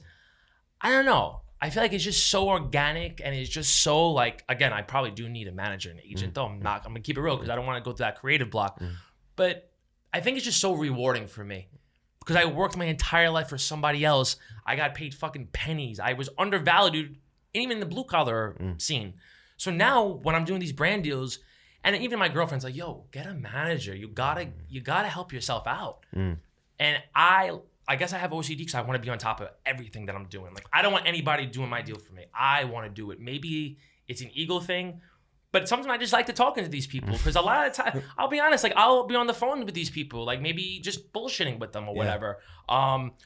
I don't know. I feel like it's just so organic and it's just so like, again, I probably do need a manager and an agent, though I'm gonna keep it real because I don't want to go through that creative block. But I think it's just so rewarding for me because I worked my entire life for somebody else. I got paid fucking pennies. I was undervalued even in the blue collar scene. So now when I'm doing these brand deals, and even my girlfriend's like, yo, get a manager. You gotta help yourself out. And I guess I have OCD because I want to be on top of everything that I'm doing. Like, I don't want anybody doing my deal for me. I want to do it. Maybe it's an ego thing, but sometimes I just like to talk to these people because a lot of the time, I'll be honest, like I'll be on the phone with these people, like maybe just bullshitting with them or whatever.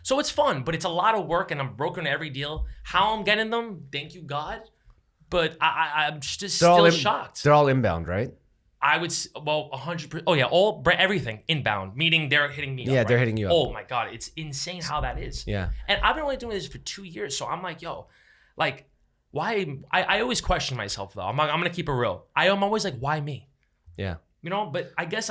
So it's fun, but it's a lot of work and I'm broken every deal. How I'm getting them, thank you God. But I'm just still shocked. They're all inbound, right? I would, 100%. Oh yeah, everything inbound, meaning they're hitting me up. Yeah, right? they're hitting you up. Oh my God, it's insane how that is. Yeah. And I've been only doing this for 2 years. So I'm like, yo, like, why? I always question myself though. I'm going to keep it real. I'm always like, why me? Yeah. You know, but I guess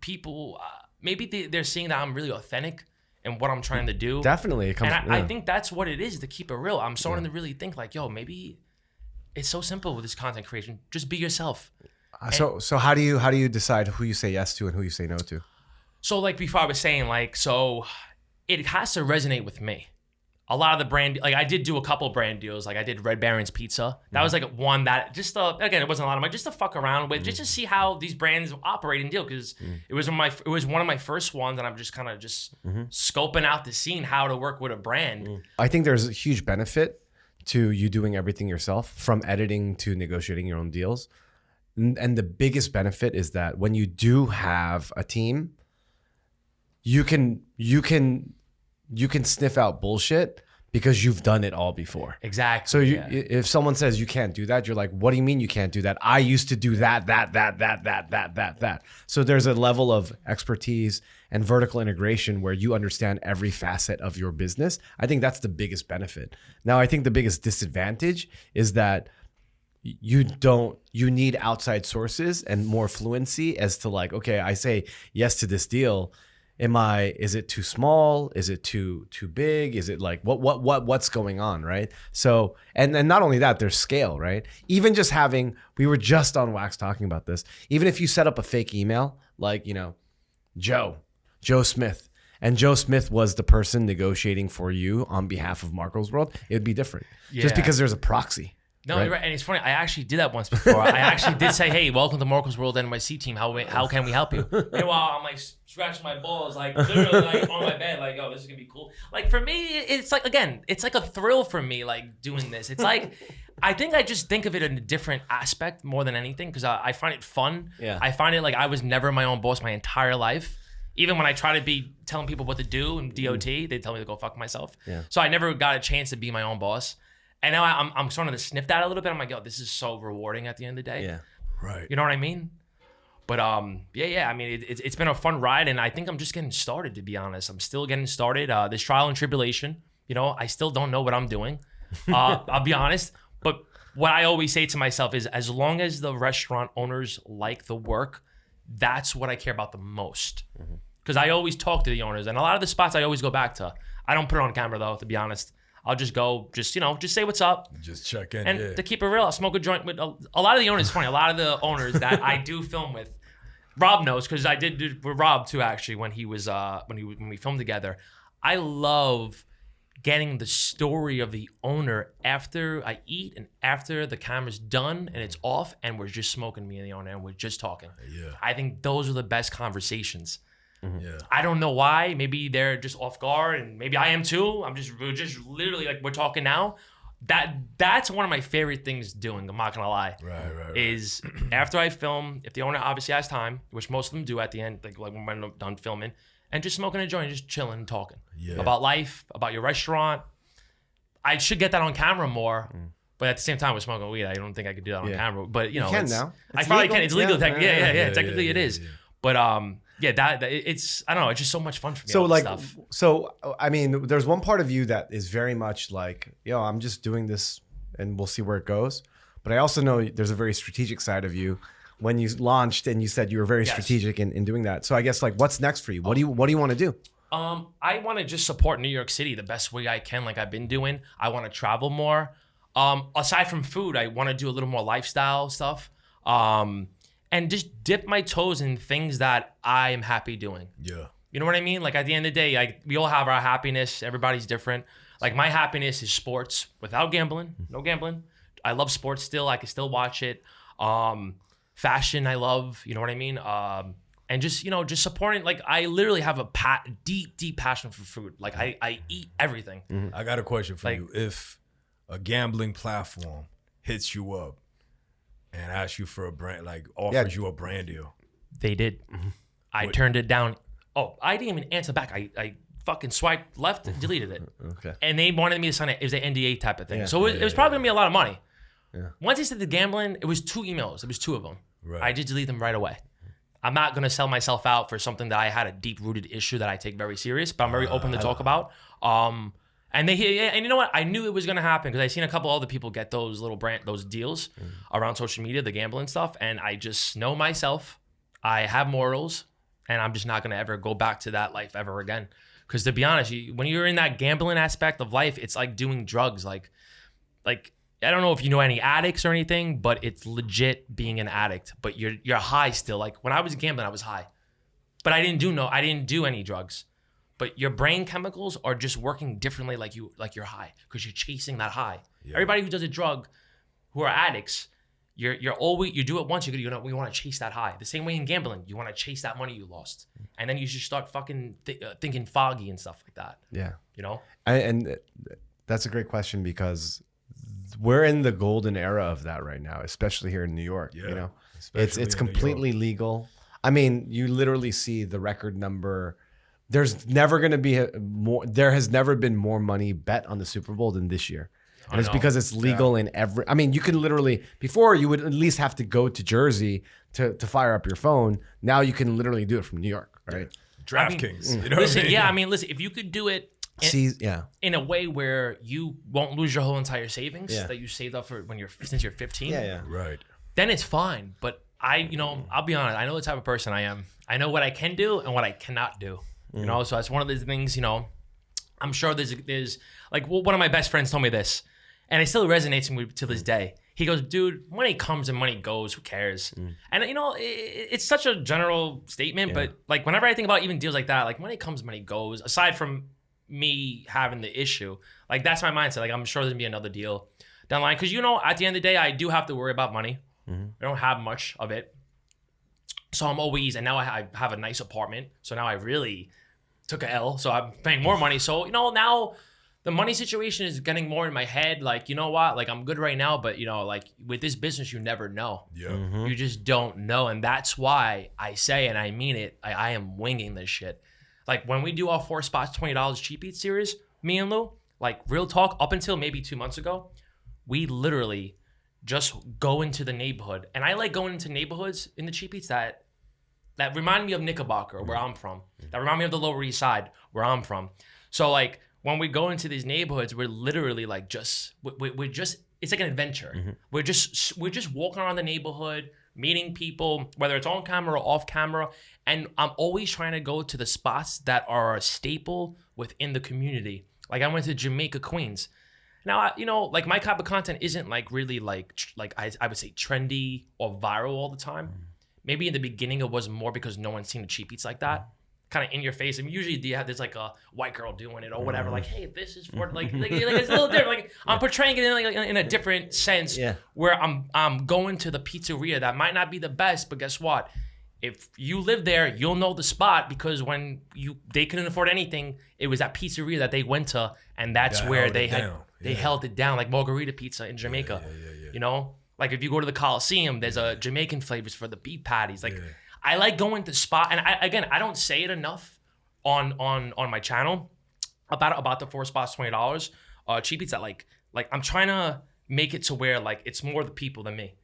people, maybe they're seeing that I'm really authentic and what I'm trying to do. Definitely. I think that's what it is to keep it real. I'm starting to really think like, yo, maybe it's so simple with this content creation. Just be yourself. So how do you decide who you say yes to and who you say no to? So like before I was saying like, so it has to resonate with me. A lot of the brand, like I did do a couple brand deals. Like I did Red Baron's Pizza. That was like one that just, again, it wasn't a lot of money, just to fuck around with, just to see how these brands operate and deal. Cause it was one of my first ones and I'm just kind of scoping out the scene, how to work with a brand. I think there's a huge benefit to you doing everything yourself, from editing to negotiating your own deals. And the biggest benefit is that when you do have a team, you can sniff out bullshit because you've done it all before. Exactly. So if someone says you can't do that, you're like, what do you mean you can't do that? I used to do that. So there's a level of expertise and vertical integration where you understand every facet of your business. I think that's the biggest benefit. Now, I think the biggest disadvantage is that you need outside sources and more fluency as to like, okay, I say yes to this deal. Is it too small? Is it too big? Is it like what's going on, right? So and not only that, there's scale, right? Even just we were just on Wax talking about this. Even if you set up a fake email, like, you know, Joe Smith, and Joe Smith was the person negotiating for you on behalf of Marco's World, it would be different. Just because there's a proxy. No, right? You're right. And it's funny. I actually did that once before. I actually did say, hey, welcome to Marco's World NYC team. How can we help you? Meanwhile, I'm like scratching my balls, like literally like on my bed, like, oh, this is going to be cool. Like for me, it's like, again, it's like a thrill for me, like doing this. It's like, I think I just think of it in a different aspect more than anything because I find it fun. Yeah. I find it like I was never my own boss my entire life. Even when I try to be telling people what to do in DOT, they tell me to go fuck myself. Yeah. So I never got a chance to be my own boss. And now I'm starting to sniff that a little bit. I'm like, yo, this is so rewarding at the end of the day. Yeah. Right. You know what I mean? But yeah. I mean, it's been a fun ride, and I think I'm just getting started, to be honest. I'm still getting started. This trial and tribulation. You know, I still don't know what I'm doing. I'll be honest. But what I always say to myself is, as long as the restaurant owners like the work, that's what I care about the most. Because I always talk to the owners, and a lot of the spots I always go back to. I don't put it on camera though, to be honest. I'll just go, just say what's up. Just check in. And to keep it real, I'll smoke a joint with a lot of the owners. Funny, a lot of the owners that I do film with, Rob knows, because I did do with Rob too, actually, when he was when we filmed together. I love getting the story of the owner after I eat and after the camera's done and it's off and we're just smoking, me and the owner, and we're just talking. Yeah. I think those are the best conversations. Yeah. I don't know why. Maybe they're just off guard, and maybe I am too. We're just literally like we're talking now. That's one of my favorite things doing. I'm not gonna lie. Right. Is after I film, if the owner obviously has time, which most of them do at the end, like when we're done filming, and just smoking a joint, just chilling and talking about life, about your restaurant. I should get that on camera more, but at the same time, with smoking weed, I don't think I could do that on camera. But you know, can now. I It's probably legal. can. It's legal. Yeah. Technically, it is. But that it's I don't know. It's just so much fun for me. So all this stuff. so I mean, there's one part of you that is very much like, I'm just doing this and we'll see where it goes. But I also know there's a very strategic side of you. When you launched and you said you were very strategic in doing that. So I guess like, what's next for you? What do you want to do? I want to just support New York City the best way I can, like I've been doing. I want to travel more. Aside from food, I want to do a little more lifestyle stuff. And just dip my toes in things that I am happy doing. Yeah. You know what I mean? Like at the end of the day, like we all have our happiness. Everybody's different. Like my happiness is sports without gambling. No gambling. I love sports still. I can still watch it. Fashion, I love. You know what I mean? And just just supporting. Like I literally have a deep passion for food. Like I eat everything. I got a question for you. If a gambling platform hits you up and asks you for a brand, like offers you a brand deal, they did. I turned it down. Oh, I didn't even answer back. I fucking swiped left and deleted it. Okay. And they wanted me to sign it. It was an NDA type of thing. So it was probably gonna be a lot of money. Yeah. Once they said the gambling, it was 2 emails. It was 2 of them. Right. I just delete them right away. I'm not gonna sell myself out for something that I had a deep-rooted issue that I take very serious, but I'm very open to talk about. And you know what? I knew it was gonna happen because I seen a couple other people get those those deals around social media, the gambling stuff, and I just know myself. I have morals, and I'm just not gonna ever go back to that life ever again. Because to be honest, when you're in that gambling aspect of life, it's like doing drugs. Like I don't know if you know any addicts or anything, but it's legit being an addict. But you're high still. Like when I was gambling, I was high, but I didn't do any drugs. But your brain chemicals are just working differently, like you're high, because you're chasing that high. Yeah. Everybody who does a drug, who are addicts, you do it once, we want to chase that high. The same way in gambling, you want to chase that money you lost, and then you just start fucking thinking foggy and stuff like that. Yeah, you know. And that's a great question because we're in the golden era of that right now, especially here in New York. Yeah, you know, it's completely legal. I mean, you literally see the record number. There's never going to be more. There has never been more money bet on the Super Bowl than this year. And it's because it's legal in every. I mean, you can literally, before you would at least have to go to Jersey to fire up your phone. Now you can literally do it from New York, right? DraftKings. You know listen, what I mean? yeah, I mean, listen, if you could do it in a way where you won't lose your whole entire savings that you saved up for since you're 15. Yeah. Right. Then it's fine. But I'll be honest, I know the type of person I am. I know what I can do and what I cannot do. You know, so that's one of those things, I'm sure there's like, one of my best friends told me this, and it still resonates with me to this day. He goes, dude, money comes and money goes. Who cares? And, it's such a general statement, but like whenever I think about even deals like that, like money comes, money goes, aside from me having the issue, like that's my mindset. Like I'm sure there's gonna be another deal down the line. Cause at the end of the day, I do have to worry about money. I don't have much of it. So I'm always, and now I have a nice apartment. So now I really took a L. So I'm paying more money. So, now the money situation is getting more in my head. Like, you know what? Like I'm good right now, but like with this business, you never know. Yeah. You just don't know. And that's why I say, and I mean it, I am winging this shit. Like when we do our 4 spots, $20 cheap eat series, me and Lou, like real talk, up until maybe 2 months ago, we literally just go into the neighborhood. And I like going into neighborhoods in the cheap eats that remind me of Knickerbocker, where I'm from. That remind me of the Lower East Side, where I'm from. So like when we go into these neighborhoods, we're literally like we're just it's like an adventure. We're just walking around the neighborhood, meeting people, whether it's on camera or off camera. And I'm always trying to go to the spots that are a staple within the community. Like I went to Jamaica, Queens. Now, like my type of content isn't like really like I would say trendy or viral all the time. Maybe in the beginning it was more because no one's seen the cheap eats like that. Kind of in your face. I mean, usually there's like a white girl doing it or whatever. Like, hey, this is for like it's a little different. Like I'm portraying it in a different sense. Where I'm going to the pizzeria that might not be the best, but guess what? If you live there, you'll know the spot because when they couldn't afford anything, it was that pizzeria that they went to, and that's where they held it down, like Margarita Pizza in Jamaica. You know, like if you go to the Coliseum, there's a Jamaican flavors for the beef patties. Like I like going to spot, and I don't say it enough on my channel about the 4 spots, $20. Cheap eats that like I'm trying to make it to where like it's more the people than me.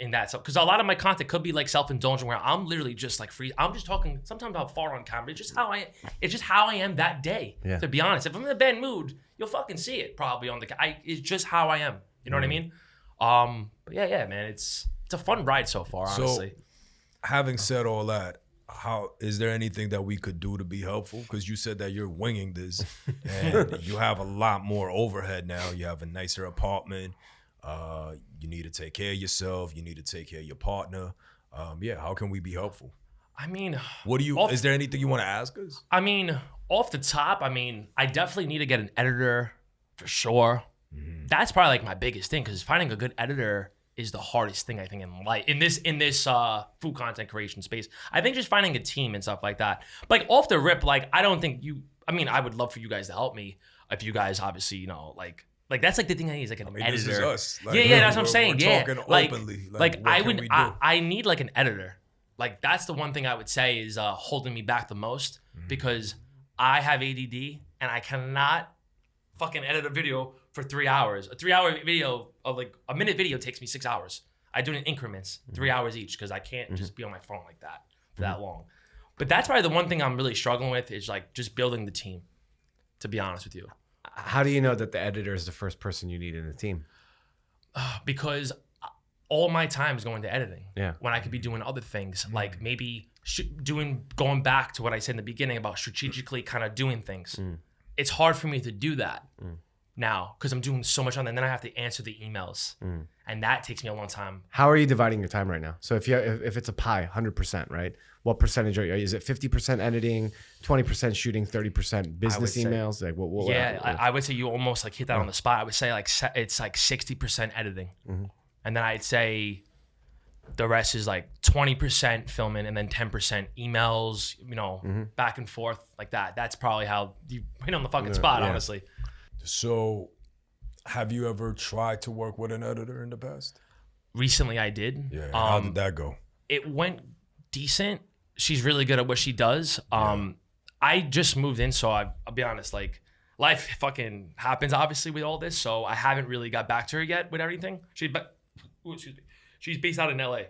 In that stuff, because a lot of my content could be like self-indulgent, where I'm literally just like free. I'm just talking sometimes about far on camera. It's just how I am that day. To be honest, if I'm in a bad mood, you'll fucking see it probably on the. It's just how I am. You know what I mean? But yeah, man, it's a fun ride so far. Honestly. So, having said all that, how is there anything that we could do to be helpful? Because you said that you're winging this, and you have a lot more overhead now. You have a nicer apartment. You need to take care of yourself. You need to take care of your partner. How can we be helpful? I mean, is there anything you want to ask us? I mean, off the top, I definitely need to get an editor for sure. That's probably like my biggest thing, because finding a good editor is the hardest thing I think in life in this food content creation space. I think just finding a team and stuff like that. But like off the rip, like I don't think I would love for you guys to help me if you guys obviously like that's like the thing I need is like an editor. This is us. Like, that's what I'm saying. We're talking openly. I need like an editor. Like that's the one thing I would say is holding me back the most, because I have ADD and I cannot fucking edit a video for 3 hours. A 3-hour video of like a minute video takes me 6 hours. I do it in increments, 3 hours each, because I can't just be on my phone like that for that long. But that's probably the one thing I'm really struggling with is like just building the team, to be honest with you. How do you know that the editor is the first person you need in the team? Because all my time is going to editing. When I could be doing other things, like maybe going back to what I said in the beginning about strategically kind of doing things. It's hard for me to do that now because I'm doing so much on that, and then I have to answer the emails, and that takes me a long time. How are you dividing your time right now? So if it's a pie, 100%, right? What percentage is it? 50% editing, 20% shooting, 30% business emails? Like what? I would say you almost like hit that on the spot. I would say like it's like 60% editing, and then I'd say the rest is like 20% filming, and then 10% emails. Back and forth like that. That's probably how you hit on the fucking spot, honestly. So, have you ever tried to work with an editor in the past? Recently, I did. Yeah. How did that go? It went decent. She's really good at what she does. I just moved in, so I'll be honest, like life fucking happens obviously with all this, so I haven't really got back to her yet with everything. She's based out in LA.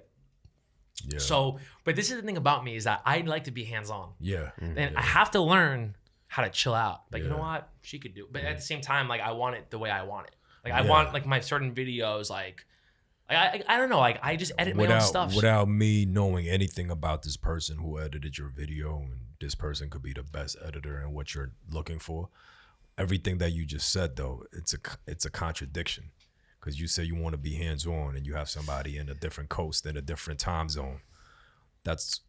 Yeah. So, but this is the thing about me is that I like to be hands-on. Yeah. And I have to learn how to chill out. Like, you know what? She could do it. But at the same time, like I want it the way I want it. Like I want like my certain videos, like I don't know, like I just edit my own stuff. Without me knowing anything about this person who edited your video, and this person could be the best editor and what you're looking for. Everything that you just said though, it's a contradiction. Because you say you want to be hands-on and you have somebody in a different coast in a different time zone. That's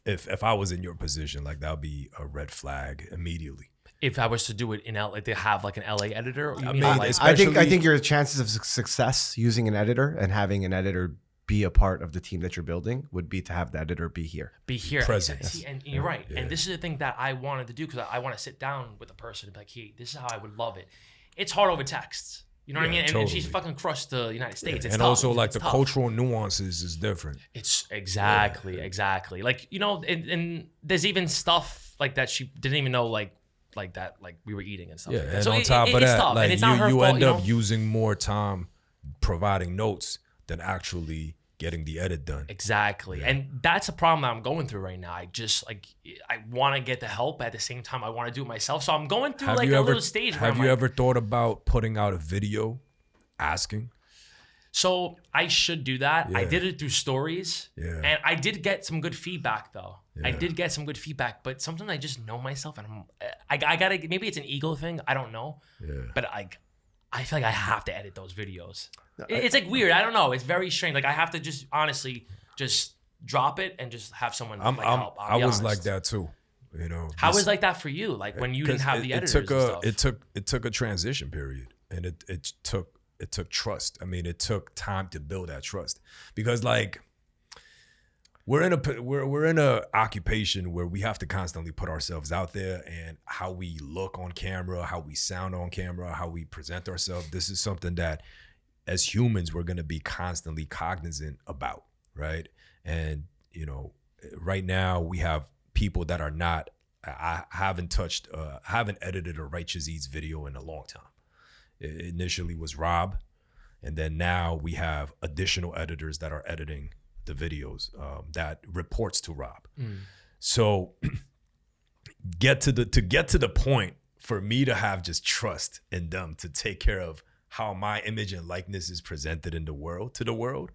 if I was in your position, like that would be a red flag immediately. If I was to do it in LA, like they have like an LA editor. I think your chances of success using an editor and having an editor be a part of the team that you're building would be to have the editor be here. Present. And you're right. Yeah. And this is the thing that I wanted to do, because I want to sit down with a person and be like, hey, this is how I would love it. It's hard over text. You know what I mean? And she's fucking crushed the United States. It's and tough. Also, like it's the tough. cultural nuances is different. It's exactly. Like, you know, and there's even stuff like that she didn't even know, like that, like we were eating and stuff. Yeah, like that. and So on top of that, tough. like and it's not her you fault, end up using more time providing notes than actually getting the edit done. Exactly. Yeah. And that's a problem that I'm going through right now. I just I want to get the help, but at the same time I want to do it myself. So I'm going through a little stage. Have you ever thought about putting out a video asking? So I should do that. I Yeah. did it through stories. Yeah. And I did get some good feedback though. I Yeah. did get some good feedback, but sometimes I just know myself and I gotta, maybe it's an ego thing. I don't know. Yeah. But I feel like I have to edit those videos. It's like weird. I don't know. It's very strange. Like I have to just honestly just drop it and just have someone help. I was like that too. You know. How was like that for you? Like when you didn't have the editors and stuff? It took a transition period, and it took trust. I mean, it took time to build that trust, because like we're in a occupation where we have to constantly put ourselves out there, and how we look on camera, how we sound on camera, how we present ourselves. This is something that as humans we're going to be constantly cognizant about, right? And you know, right now we have people that are not. I haven't edited a Righteous Eats video in a long time. It initially was Rob, and then now we have additional editors that are editing the videos that reports to Rob. So get to the point for me to have just trust in them to take care of how my image and likeness is presented in the world to the world.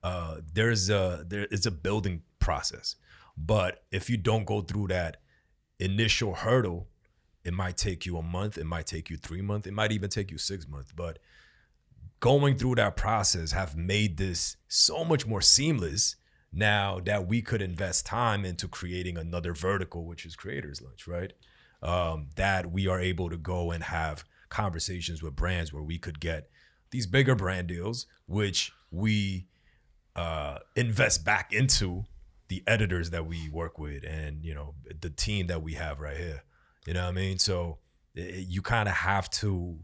It's a building process, but if you don't go through that initial hurdle, it might take you a month, it might take you 3 months, it might even take you 6 months. But going through that process have made this so much more seamless now that we could invest time into creating another vertical, which is Creators Lunch, right? That we are able to go and have conversations with brands where we could get these bigger brand deals, which we invest back into the editors that we work with, and you know, the team that we have right here. You know what I mean? So you kind of have to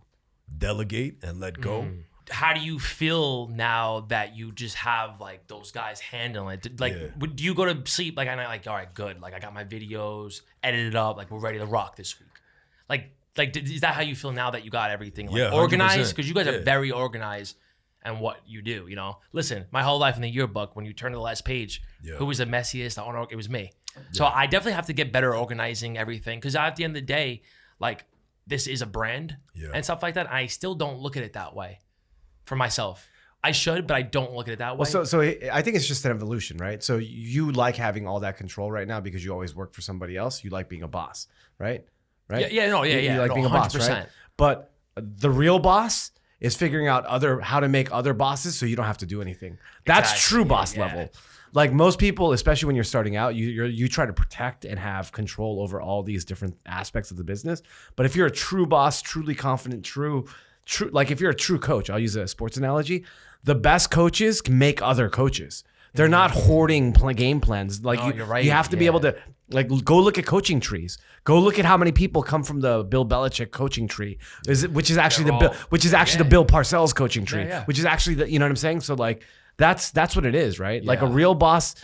delegate and let go. How do you feel now that you just have like those guys handling it? Like, do you go to sleep like, I'm like, all right, good. Like I got my videos edited up. Like we're ready to rock this week. Like is that how you feel now that you got everything like, organized? Because you guys are very organized and what you do, you know? Listen, my whole life in the yearbook, when you turn to the last page, who was the messiest? It was me. So I definitely have to get better organizing everything, because at the end of the day, like this is a brand and stuff like that. I still don't look at it that way for myself. I should, but I don't look at it that way. Well, so I think it's just an evolution, right? So you like having all that control right now because you always work for somebody else. You like being a boss, right? Right? You like being a boss, 100%. right? But the real boss is figuring out how to make other bosses so you don't have to do anything. That's true boss level. Like most people, especially when you're starting out, you try to protect and have control over all these different aspects of the business. But if you're a true boss, truly confident, true, like if you're a true coach, I'll use a sports analogy. The best coaches can make other coaches. They're not hoarding game plans. Like you're right. You have to be able to like go look at coaching trees. Go look at how many people come from the Bill Belichick coaching tree, which is actually the Bill Parcells coaching tree, which is actually the, you know what I'm saying? So like that's what it is, right? Like a real boss,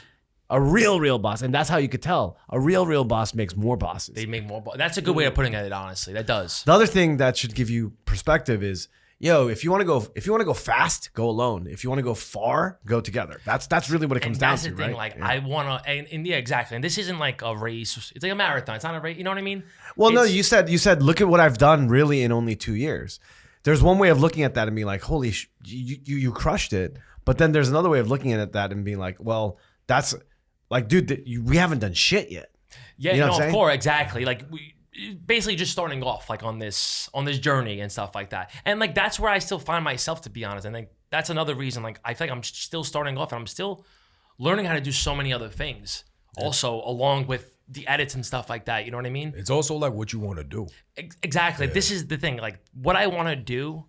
a real boss, and that's how you could tell a real boss makes more bosses. They make more. That's a good way of putting it. Honestly, that does. The other thing that should give you perspective is, if you want to go fast, go alone. If you want to go far, go together. That's really what it comes down to, right? That's the thing. Like I want to, and exactly. And this isn't like a race. It's like a marathon. It's not a race. You know what I mean? Well, no. You said, look at what I've done really in only 2 years. There's one way of looking at that and being like, holy, you crushed it. But then there's another way of looking at that and being like, well, that's like, dude, we haven't done shit yet. Yeah, you know of course, exactly. Like we basically just starting off like on this journey and stuff like that. And like that's where I still find myself, to be honest. And like that's another reason. Like I feel like I'm still starting off and I'm still learning how to do so many other things. Also, along with the edits and stuff like that. You know what I mean? It's also like what you want to do. Exactly. Yeah. This is the thing. Like what I want to do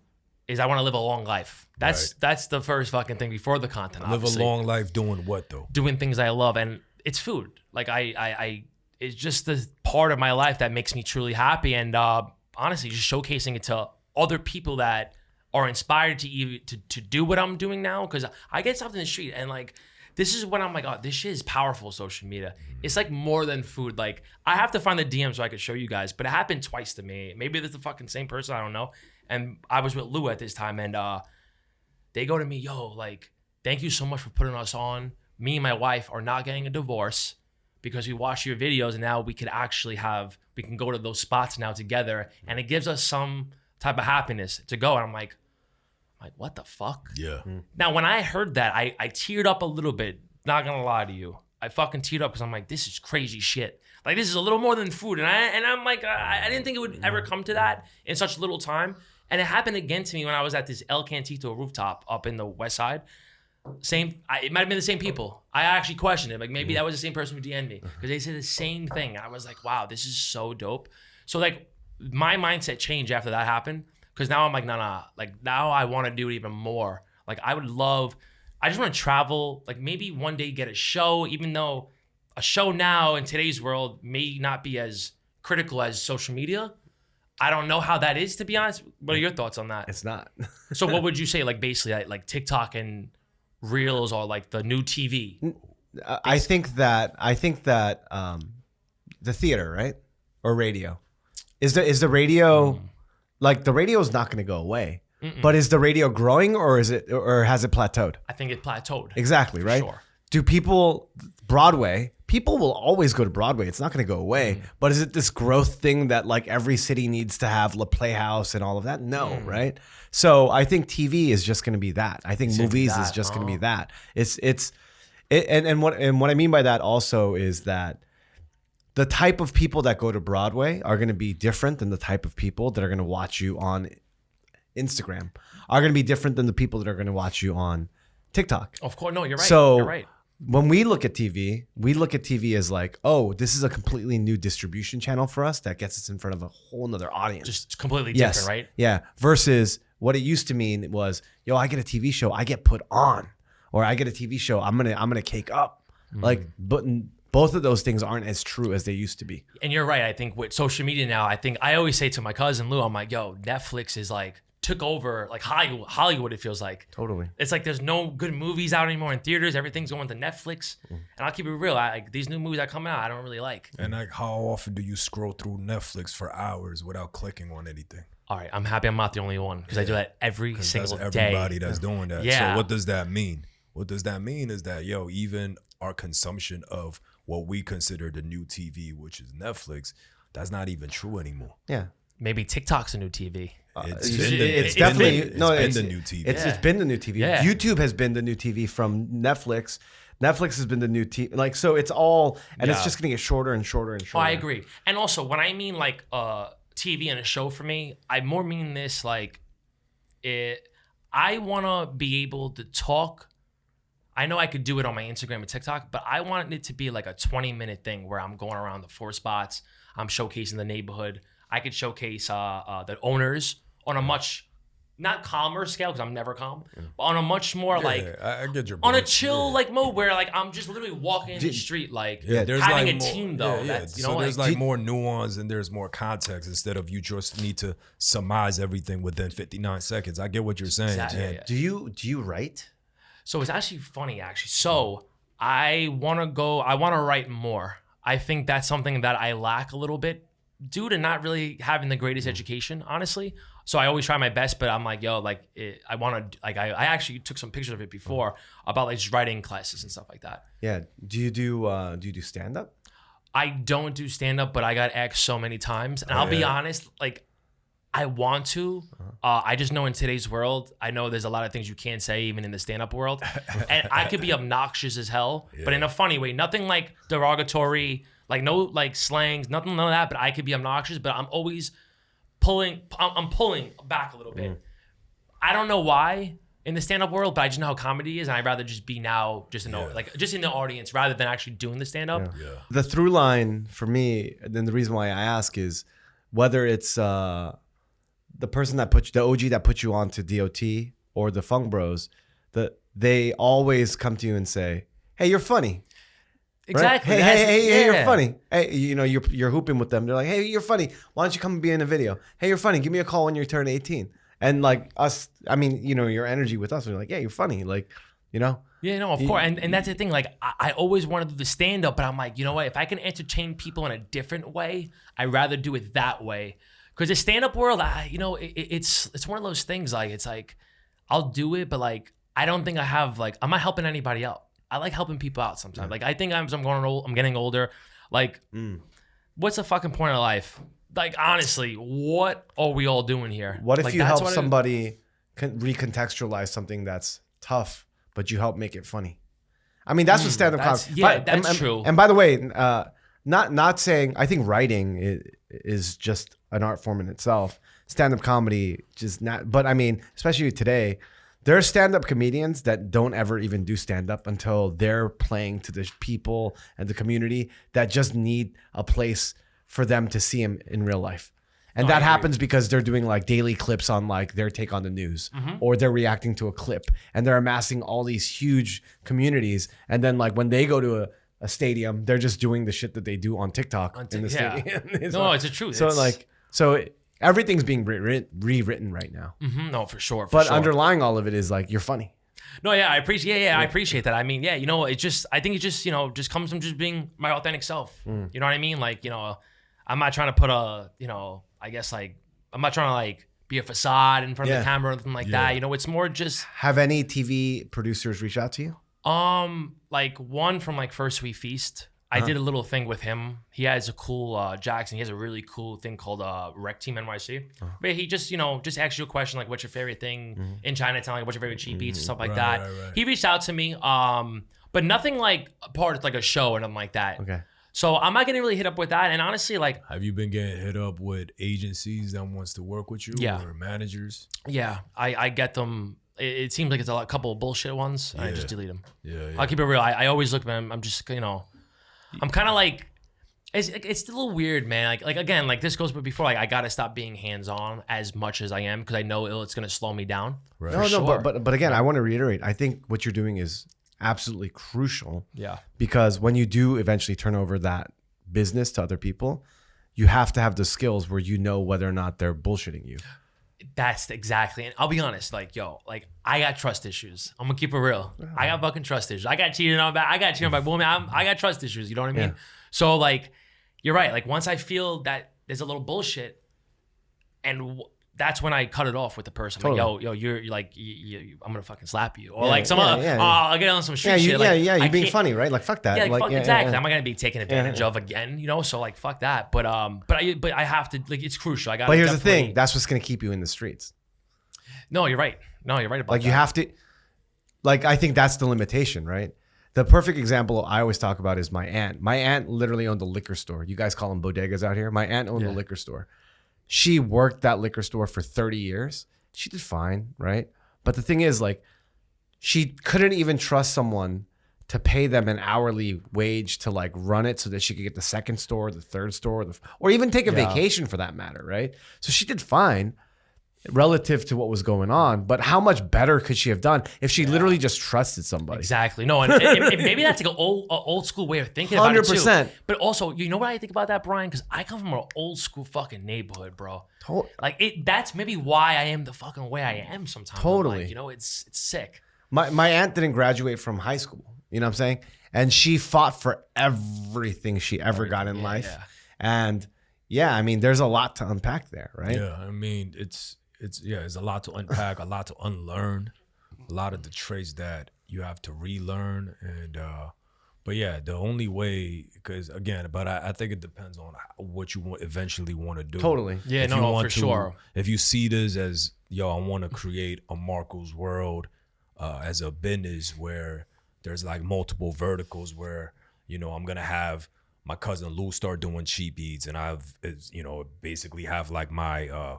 is I want to live a long life. That's the first fucking thing before the content. Live obviously. a long life doing what though? Doing things I love, and it's food. Like I it's just the part of my life that makes me truly happy, and honestly, just showcasing it to other people that are inspired to do what I'm doing now. Because I get stuff in the street, and like this is when I'm like, oh, this shit is powerful. Social media. It's like more than food. Like I have to find the DM so I could show you guys, but it happened twice to me. Maybe it's the fucking same person. I don't know. And I was with Lou at this time, and they go to me, yo, like, thank you so much for putting us on. Me and my wife are not getting a divorce because we watch your videos, and now we can go to those spots now together, and it gives us some type of happiness to go. And I'm like, I'm like, what the fuck? Yeah. Now, when I heard that, I teared up a little bit. Not gonna lie to you, I fucking teared up because I'm like, this is crazy shit. Like, this is a little more than food, and I'm like, I didn't think it would ever come to that in such little time. And it happened again to me when I was at this El Cantito rooftop up in the West Side. It might have been the same people. I actually questioned it. Like, maybe that was the same person who DM'd me because they said the same thing. I was like, wow, this is so dope. So like, my mindset changed after that happened because now I'm like, nah. Like, now I want to do it even more. Like, I just want to travel. Like, maybe one day get a show, even though a show now in today's world may not be as critical as social media. I don't know how that is, to be honest. What are your thoughts on that? It's not. So what would you say, like, basically like TikTok and Reels are like the new TV? I think that the theater, right, or radio, is the radio like the radio is not going to go away, but is the radio growing or has it plateaued? I think it plateaued. Exactly, right? Sure. Do people will always go to Broadway. It's not going to go away. But is it this growth thing that like every city needs to have La Playhouse and all of that? No, right? So I think TV is just going to be that. I think movies is just going to be that. What I mean by that also is that the type of people that go to Broadway are going to be different than the type of people that are going to watch you on Instagram. Are going to be different than the people that are going to watch you on TikTok. Of course, no, you're right. So you're right. When we look at TV as like, oh, this is a completely new distribution channel for us that gets us in front of a whole nother audience. Just completely different, right? Yeah. Versus what it used to mean was, yo, I get a TV show, I get put on, or I get a TV show, I'm gonna cake up. Like, but both of those things aren't as true as they used to be. And you're right. I think with social media now, I always say to my cousin Lou, I'm like, yo, Netflix is like took over like Hollywood, it feels like. Totally. It's like there's no good movies out anymore in theaters. Everything's going to Netflix. And I'll keep it real. Like, these new movies that come out, I don't really like. And like, how often do you scroll through Netflix for hours without clicking on anything? All right, I'm happy I'm not the only one because I do that every single that's day. everybody that's doing that. Yeah. So what does that mean? What does that mean is that, yo, even our consumption of what we consider the new TV, which is Netflix, that's not even true anymore. Yeah. Maybe TikTok's a new TV. It's been the new TV. It's been the new TV. Yeah. YouTube has been the new TV from Netflix. Netflix has been the new TV. Like, so it's all, and it's just going to get shorter and shorter and shorter. Oh, I agree. And also, when I mean like TV and a show for me, I more mean this like I want to be able to talk. I know I could do it on my Instagram and TikTok, but I want it to be like a 20-minute thing where I'm going around the 4 spots. I'm showcasing the neighborhood. I could showcase the owners on a much, not calmer scale, because I'm never calm, but on a much more I get your on a point. chill like mode where like I'm just literally walking in the street like there's having like a more, team though. That's, you know, so there's like, like more nuance and there's more context instead of you just need to surmise everything within 59 seconds. I get what you're saying. Exactly, Jen. yeah. Do you write? So it's actually funny, actually. So I want to write more. I think that's something that I lack a little bit due to not really having the greatest education, honestly. So I always try my best, but I'm like, yo, like I want to, like I actually took some pictures of it before about like just writing classes and stuff like that. Yeah. Do you do stand up? I don't do stand up, but I got asked so many times, and I'll be honest, like I want to. I just know in today's world, I know there's a lot of things you can't say even in the stand-up world, and I could be obnoxious as hell, but in a funny way. Nothing like derogatory, like no like slangs, nothing like that. But I could be obnoxious, but I'm always pulling. I'm pulling back a little bit. I don't know why in the stand-up world, but I just know how comedy is, and I'd rather just be now just in just in the audience rather than actually doing the stand-up. Yeah. The through line for me, and then the reason why I ask is whether it's the person that the OG that put you on to DOT or the Funk Bros, they always come to you and say, "Hey, you're funny." Exactly. Right? Hey, you're funny. Hey, you know, you're hooping with them. They're like, "Hey, you're funny. Why don't you come and be in a video? Hey, you're funny. Give me a call when you turn 18." And like us, I mean, you know, your energy with us, we're like, "Yeah, you're funny." Like, you know. Yeah, no, of course. And that's the thing. Like, I always wanted to do the stand-up, but I'm like, you know what? If I can entertain people in a different way, I'd rather do it that way. Because the stand-up world, it's one of those things. Like, it's like, I'll do it, but like, I don't think I have like, I'm not helping anybody out. I like helping people out sometimes. Yeah. Like, I think as I'm getting older. Like, what's the fucking point of life? Like, honestly, what are we all doing here? What if like, you help somebody recontextualize something that's tough, but you help make it funny. I mean, that's what stand-up comedy. Yeah, that's true. And by the way, not saying I think writing is just an art form in itself. Stand-up comedy just not. But I mean, especially today, there are stand-up comedians that don't ever even do stand-up until they're playing to the people and the community that just need a place for them to see him in real life. And that happens because they're doing like daily clips on like their take on the news, or they're reacting to a clip, and they're amassing all these huge communities. And then like when they go to a stadium, they're just doing the shit that they do on TikTok in the stadium. It's the truth. So everything's being rewritten right now. No, for sure. But underlying all of it is like, you're funny. No, yeah, I appreciate. I appreciate that. I mean, yeah, you know, I think it just, you know, just comes from just being my authentic self. You know what I mean? Like, you know, I'm not trying to put a, you know, I guess like I'm not trying to like be a facade in front of the camera or anything like that. You know, it's more just. Have any TV producers reach out to you? Like one from like First We Feast. I did a little thing with him. He has a cool Jackson. He has a really cool thing called Rec Team NYC. But he just, you know, just asks you a question like, what's your favorite thing in Chinatown? Like, what's your favorite cheap beats and stuff like that. Right. He reached out to me, but nothing like a part of like a show or nothing like that. Okay. So I'm not getting really hit up with that. And honestly, like, have you been getting hit up with agencies that wants to work with you or managers? Yeah, I get them. It seems like it's a couple of bullshit ones. And I just delete them. Yeah. I'll keep it real. I always look, man. I'm just, you know, I'm kind of like, it's a little weird, man. Like again, like this goes before, like I gotta stop being hands-on as much as I am because I know it's gonna slow me down. Right. But again, I want to reiterate. I think what you're doing is absolutely crucial. Yeah. Because when you do eventually turn over that business to other people, you have to have the skills where you know whether or not they're bullshitting you. That's exactly. And I'll be honest, like, yo, like I got trust issues. I'm gonna keep it real. I got fucking trust issues. I got cheated on by woman. I got trust issues. You know what I mean? Yeah. So like, you're right. Like once I feel that there's a little bullshit, and that's when I cut it off with the person. Totally. Like, yo, you're like, I'm gonna fucking slap you, or like some other. I'll get on some street shit. You're being funny, right? Like fuck that. Yeah, like, exactly. I'm not gonna be taken advantage of again, you know. So like, fuck that. But I have to, like, it's crucial. I got. But here's the thing. That's what's gonna keep you in the streets. No, you're right. No, you're right about like that. You have to. Like I think that's the limitation, right? The perfect example I always talk about is my aunt. My aunt literally owned a liquor store. You guys call them bodegas out here. My aunt owned a liquor store. She worked that liquor store for 30 years. She did fine, right? But the thing is, like, she couldn't even trust someone to pay them an hourly wage to like run it so that she could get the second store, the third store, or even take a vacation for that matter, right? So she did fine relative to what was going on, but how much better could she have done if she literally just trusted somebody? Exactly. No, and maybe that's like an old school way of thinking about it too. 100%. But also, you know what I think about that, Brian? Because I come from an old school fucking neighborhood, bro. Like that's maybe why I am the fucking way I am sometimes. Totally. Like, you know, it's sick. My aunt didn't graduate from high school. You know what I'm saying? And she fought for everything she ever got in life. Yeah. And yeah, I mean, there's a lot to unpack there, right? Yeah, I mean, it's a lot to unpack, a lot to unlearn, a lot of the traits that you have to relearn. And but yeah, the only way, because again, but I think it depends on what you eventually want to do. Totally. Yeah, for sure. If you see this as, yo, I want to create a Marco's World as a business where there's like multiple verticals where, you know, I'm gonna have my cousin Lou start doing cheap beats, and basically have like my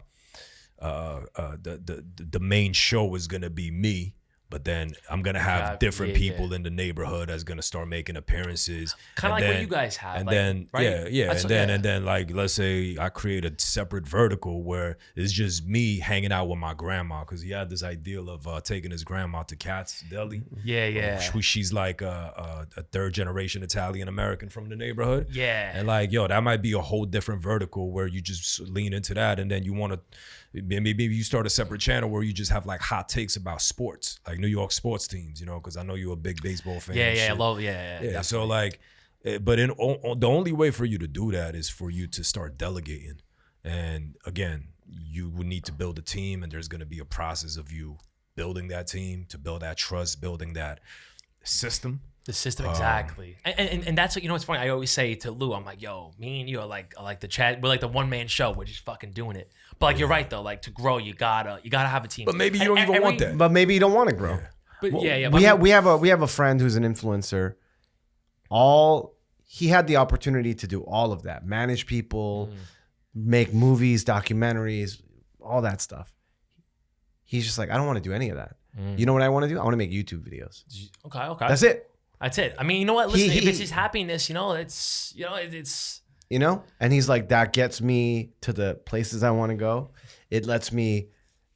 the main show is gonna be me, but then I'm gonna have different people in the neighborhood that's gonna start making appearances. Kind of like what you guys have. And like, then right? and then like let's say I create a separate vertical where it's just me hanging out with my grandma, because he had this ideal of taking his grandma to Cat's Deli. She's like a third generation Italian American from the neighborhood. Yeah. And like, yo, that might be a whole different vertical where you just lean into that, and then you want to. Maybe you start a separate channel where you just have like hot takes about sports, like New York sports teams, you know, because I know you're a big baseball fan. Yeah. So like, but the only way for you to do that is for you to start delegating. And again, you would need to build a team, and there's going to be a process of you building that team, to build that trust, building that system. The system, exactly. And that's what, you know what's funny? I always say to Lou, I'm like, yo, me and you are like the chat. We're like the one-man show. We're just fucking doing it. But like, you're right though. Like to grow, you gotta have a team. But maybe you don't even want that. But maybe you don't want to grow. But We have a friend who's an influencer. He had the opportunity to do all of that, manage people, make movies, documentaries, all that stuff. He's just like, I don't want to do any of that. You know what I want to do? I want to make YouTube videos. Okay. That's it. That's it. I mean, you know what? Listen, if it's his happiness, it's. And he's like, that gets me to the places I want to go. It lets me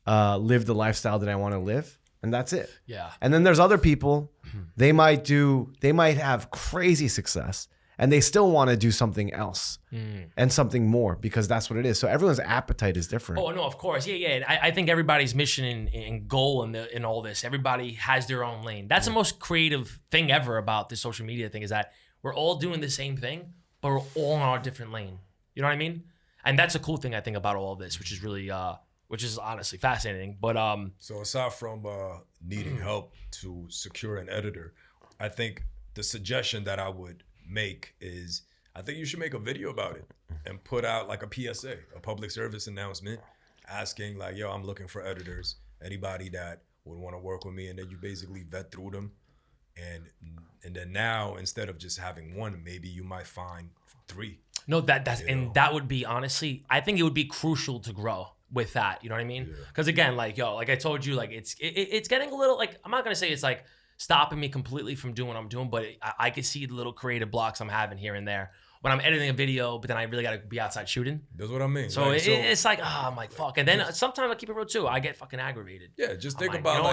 live the lifestyle that I want to live, and that's it. Yeah. And then there's other people. They might have crazy success, and they still want to do something else and something more because that's what it is. So everyone's appetite is different. Oh no, of course, yeah. And I think everybody's mission and goal in all this, everybody has their own lane. That's the most creative thing ever about this social media thing is that we're all doing the same thing, but we're all in our different lane. You know what I mean? And that's a cool thing I think about all of this, which is really, which is honestly fascinating. But so aside from needing help to secure an editor, I think the suggestion that I would make is I think you should make a video about it and put out like a PSA, a public service announcement, asking like, yo, I'm looking for editors, anybody that would want to work with me, and then you basically vet through them, and then now instead of just having one, maybe you might find 3. No, that would be honestly, I think it would be crucial to grow with that. You know what I mean? Because again, like like I told you, like it's getting a little like I'm not gonna say it's like stopping me completely from doing what I'm doing, but I could see the little creative blocks I'm having here and there when I'm editing a video, but then I really got to be outside shooting. That's what I mean. So, it's like, I'm like, fuck. And then sometimes I keep it real too. I get fucking aggravated. Yeah, just think about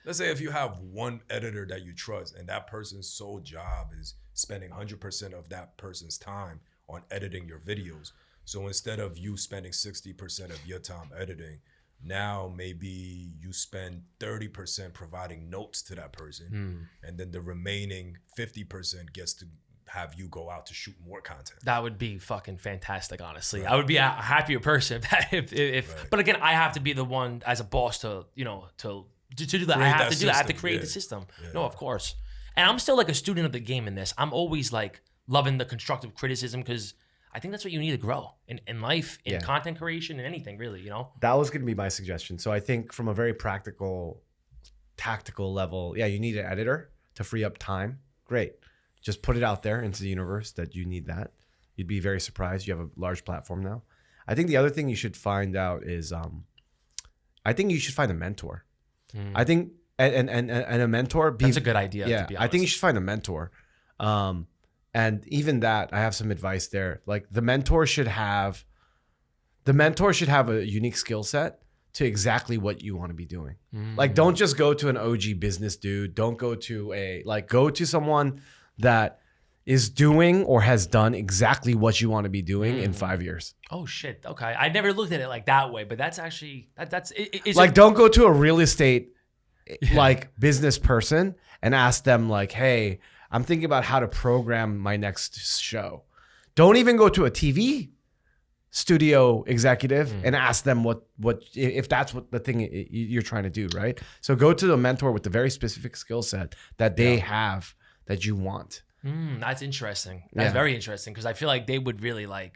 let's say if you have one editor that you trust and that person's sole job is spending 100% of that person's time on editing your videos. So instead of you spending 60% of your time editing, now maybe you spend 30% providing notes to that person, and then the remaining 50% gets to have you go out to shoot more content. That would be fucking fantastic, honestly. Right. I would be a happier person if right. But again, I have to be the one as a boss to do that. I have to do that. I have to create the system. Yeah. No, of course. And I'm still like a student of the game in this. I'm always like loving the constructive criticism because I think that's what you need to grow in life, in content creation, in anything really, That was going to be my suggestion. So I think from a very practical, tactical level, you need an editor to free up time. Great. Just put it out there into the universe that you need that. You'd be very surprised. You have a large platform now. I think the other thing you should find out is, I think you should find a mentor. I think, and a mentor. That's a good idea. Yeah, to be honest. I think you should find a mentor. And even that, I have some advice there. Like the mentor should have a unique skill set to exactly what you want to be doing. Like, don't just go to an OG business dude. Don't go to go to someone that is doing or has done exactly what you want to be doing in 5 years. Oh shit. Okay. I never looked at it like that way, but that's actually don't go to a real estate business person and ask them like, hey, I'm thinking about how to program my next show. Don't even go to a TV studio executive and ask them what if that's what the thing you're trying to do, right? So go to the mentor with the very specific skill set that they have that you want. That's interesting. That's very interesting because I feel like they would really we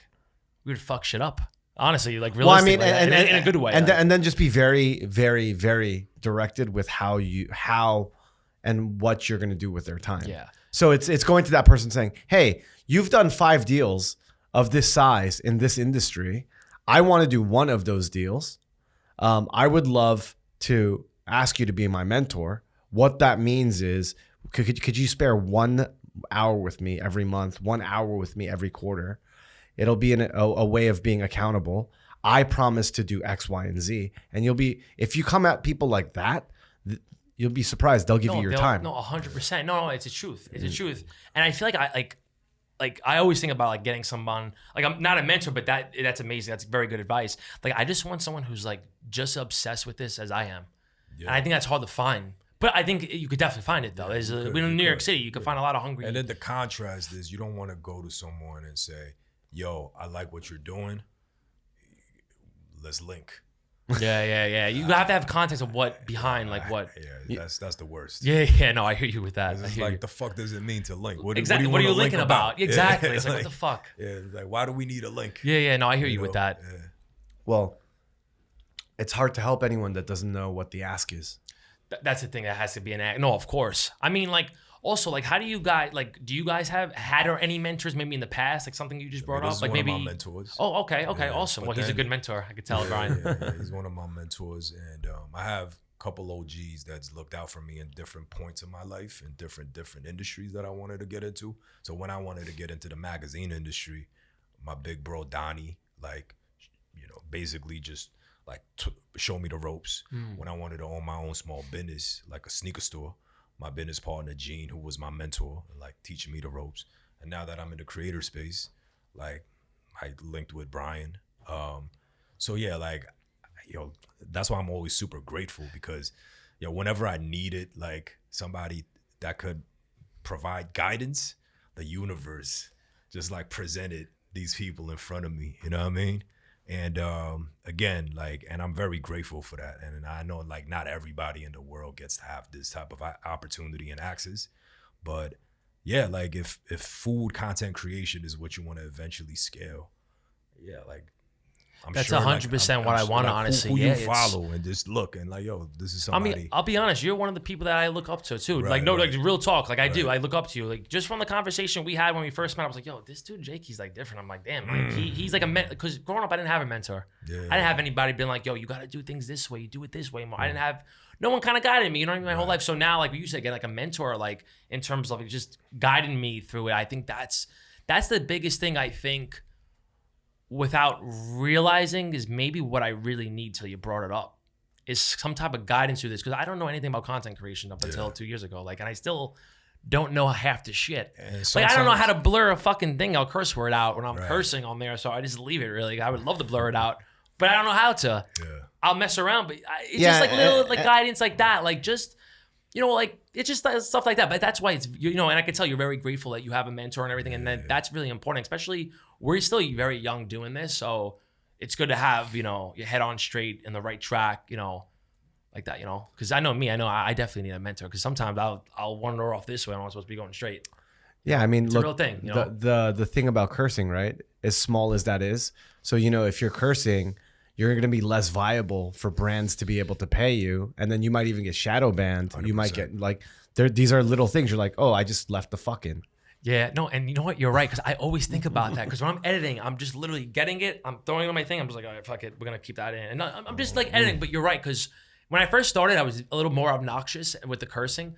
would fuck shit up. Honestly, realistically, in a good way. And then just be very, very, very directed with how and what you're going to do with their time. Yeah. So it's going to that person saying, hey, you've done 5 deals of this size in this industry. I want to do one of those deals. I would love to ask you to be my mentor. What that means is, could you spare 1 hour with me every month, 1 hour with me every quarter? It'll be a way of being accountable. I promise to do X, Y, and Z. And if you come at people like that, you'll be surprised. They'll give you your time. No, 100%. No, it's the truth. It's the truth. And I feel like I always think about getting someone, I'm not a mentor, but that's amazing. That's very good advice. I just want someone who's just obsessed with this as I am. Yeah. And I think that's hard to find. But I think you could definitely find it though. We're in New York City. You can find a lot of hungry. And then the contrast is you don't want to go to someone and say, yo, I like what you're doing. Let's link. Yeah. You have to have context of what behind, like what. Yeah, that's the worst. Yeah. No, I hear you with that. It's like, the fuck does it mean to link? Exactly. What are you linking about? Exactly. It's like, what the fuck? Yeah, it's like, why do we need a link? Yeah. No, I hear you with that. Yeah. Well, it's hard to help anyone that doesn't know what the ask is. That's the thing that has to be an act. No, of course. I mean, like, also, like, how do you guys, like, do you guys have had or any mentors maybe in the past, like something you just brought up, like one maybe of my mentors. Oh, okay, Yeah, awesome. but Well, he's a then- good mentor. I could tell, Brian. Yeah, he's one of my mentors, and I have a couple OGs that's looked out for me in different points of my life in different industries that I wanted to get into. So when I wanted to get into the magazine industry, my big bro Donnie, like, basically just like show me the ropes. When I wanted to own my own small business, like a sneaker store, my business partner Gene, who was my mentor, like teaching me the ropes. And now that I'm in the creator space, like I linked with Brian. So yeah, like, that's why I'm always super grateful, because whenever I needed like somebody that could provide guidance, the universe just like presented these people in front of me, you know what I mean? And again, like, and I'm very grateful for that. And I know like not everybody in the world gets to have this type of opportunity and access, but yeah, like if food content creation is what you want to eventually scale, yeah, like That's 100% what I want, honestly. Who Yeah, you follow and just look and like, this is somebody. I mean, I'll be honest. You're one of the people that I look up to too. Right, like, no, right. like real talk. Like I do. I look up to you. Like just from the conversation we had when we first met, I was like, yo, this dude Jake, he's like different. I'm like, damn, like, he's like a because growing up, I didn't have a mentor. Yeah. I didn't have anybody being like, yo, you got to do things this way. You do it this way more. I didn't have. No one kind of guided me, you know what I mean, my whole life. So now, like you said, get like a mentor, like in terms of like, just guiding me through it. I think that's the biggest thing. I think, without realizing, is maybe what I really need till you brought it up, is some type of guidance through this, because I don't know anything about content creation up until 2 years ago. Like, and I still don't know half the shit. Like, I don't know how to blur a fucking thing, I'll curse word out when I'm cursing on there, so I just leave it. Really, I would love to blur it out, but I don't know how to. Yeah. I'll mess around, but it's just like little like guidance like that, like just like it's just stuff like that. But that's why it's and I can tell you're very grateful that you have a mentor and everything, and then that's really important, especially we're still very young doing this, so it's good to have your head on straight and the right track, like that, because I know I definitely need a mentor, because sometimes I'll wander off this way when I'm supposed to be going straight. Yeah, I mean, It's look, a real thing, the thing about cursing, right? As small as that is, so if you're cursing, you're going to be less viable for brands to be able to pay you, and then you might even get shadow banned. 100%. You might get like these are little things. You're like, oh, I just left the fucking. Yeah, no, and you know what? You're right, because I always think about that. Because when I'm editing, I'm just literally getting it. I'm throwing it on my thing. I'm just like, all right, fuck it. We're going to keep that in. And I'm just like editing. But you're right, because when I first started, I was a little more obnoxious with the cursing.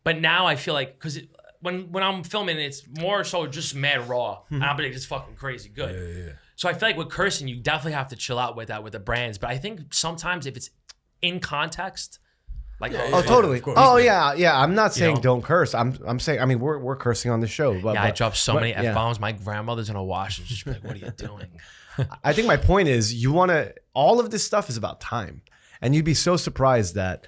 But now I feel like, because when I'm filming, it's more so just mad raw. And I'm like, it's fucking crazy good. Yeah. So I feel like with cursing, you definitely have to chill out with that with the brands. But I think sometimes if it's in context, like Totally. Oh yeah. I'm not saying know? don't curse. I'm saying, I mean, we're cursing on the show. But, I dropped so many yeah. F-bombs. My grandmother's gonna wash and she's like, "What are you doing?" I think my point is, all of this stuff is about time, and you'd be so surprised that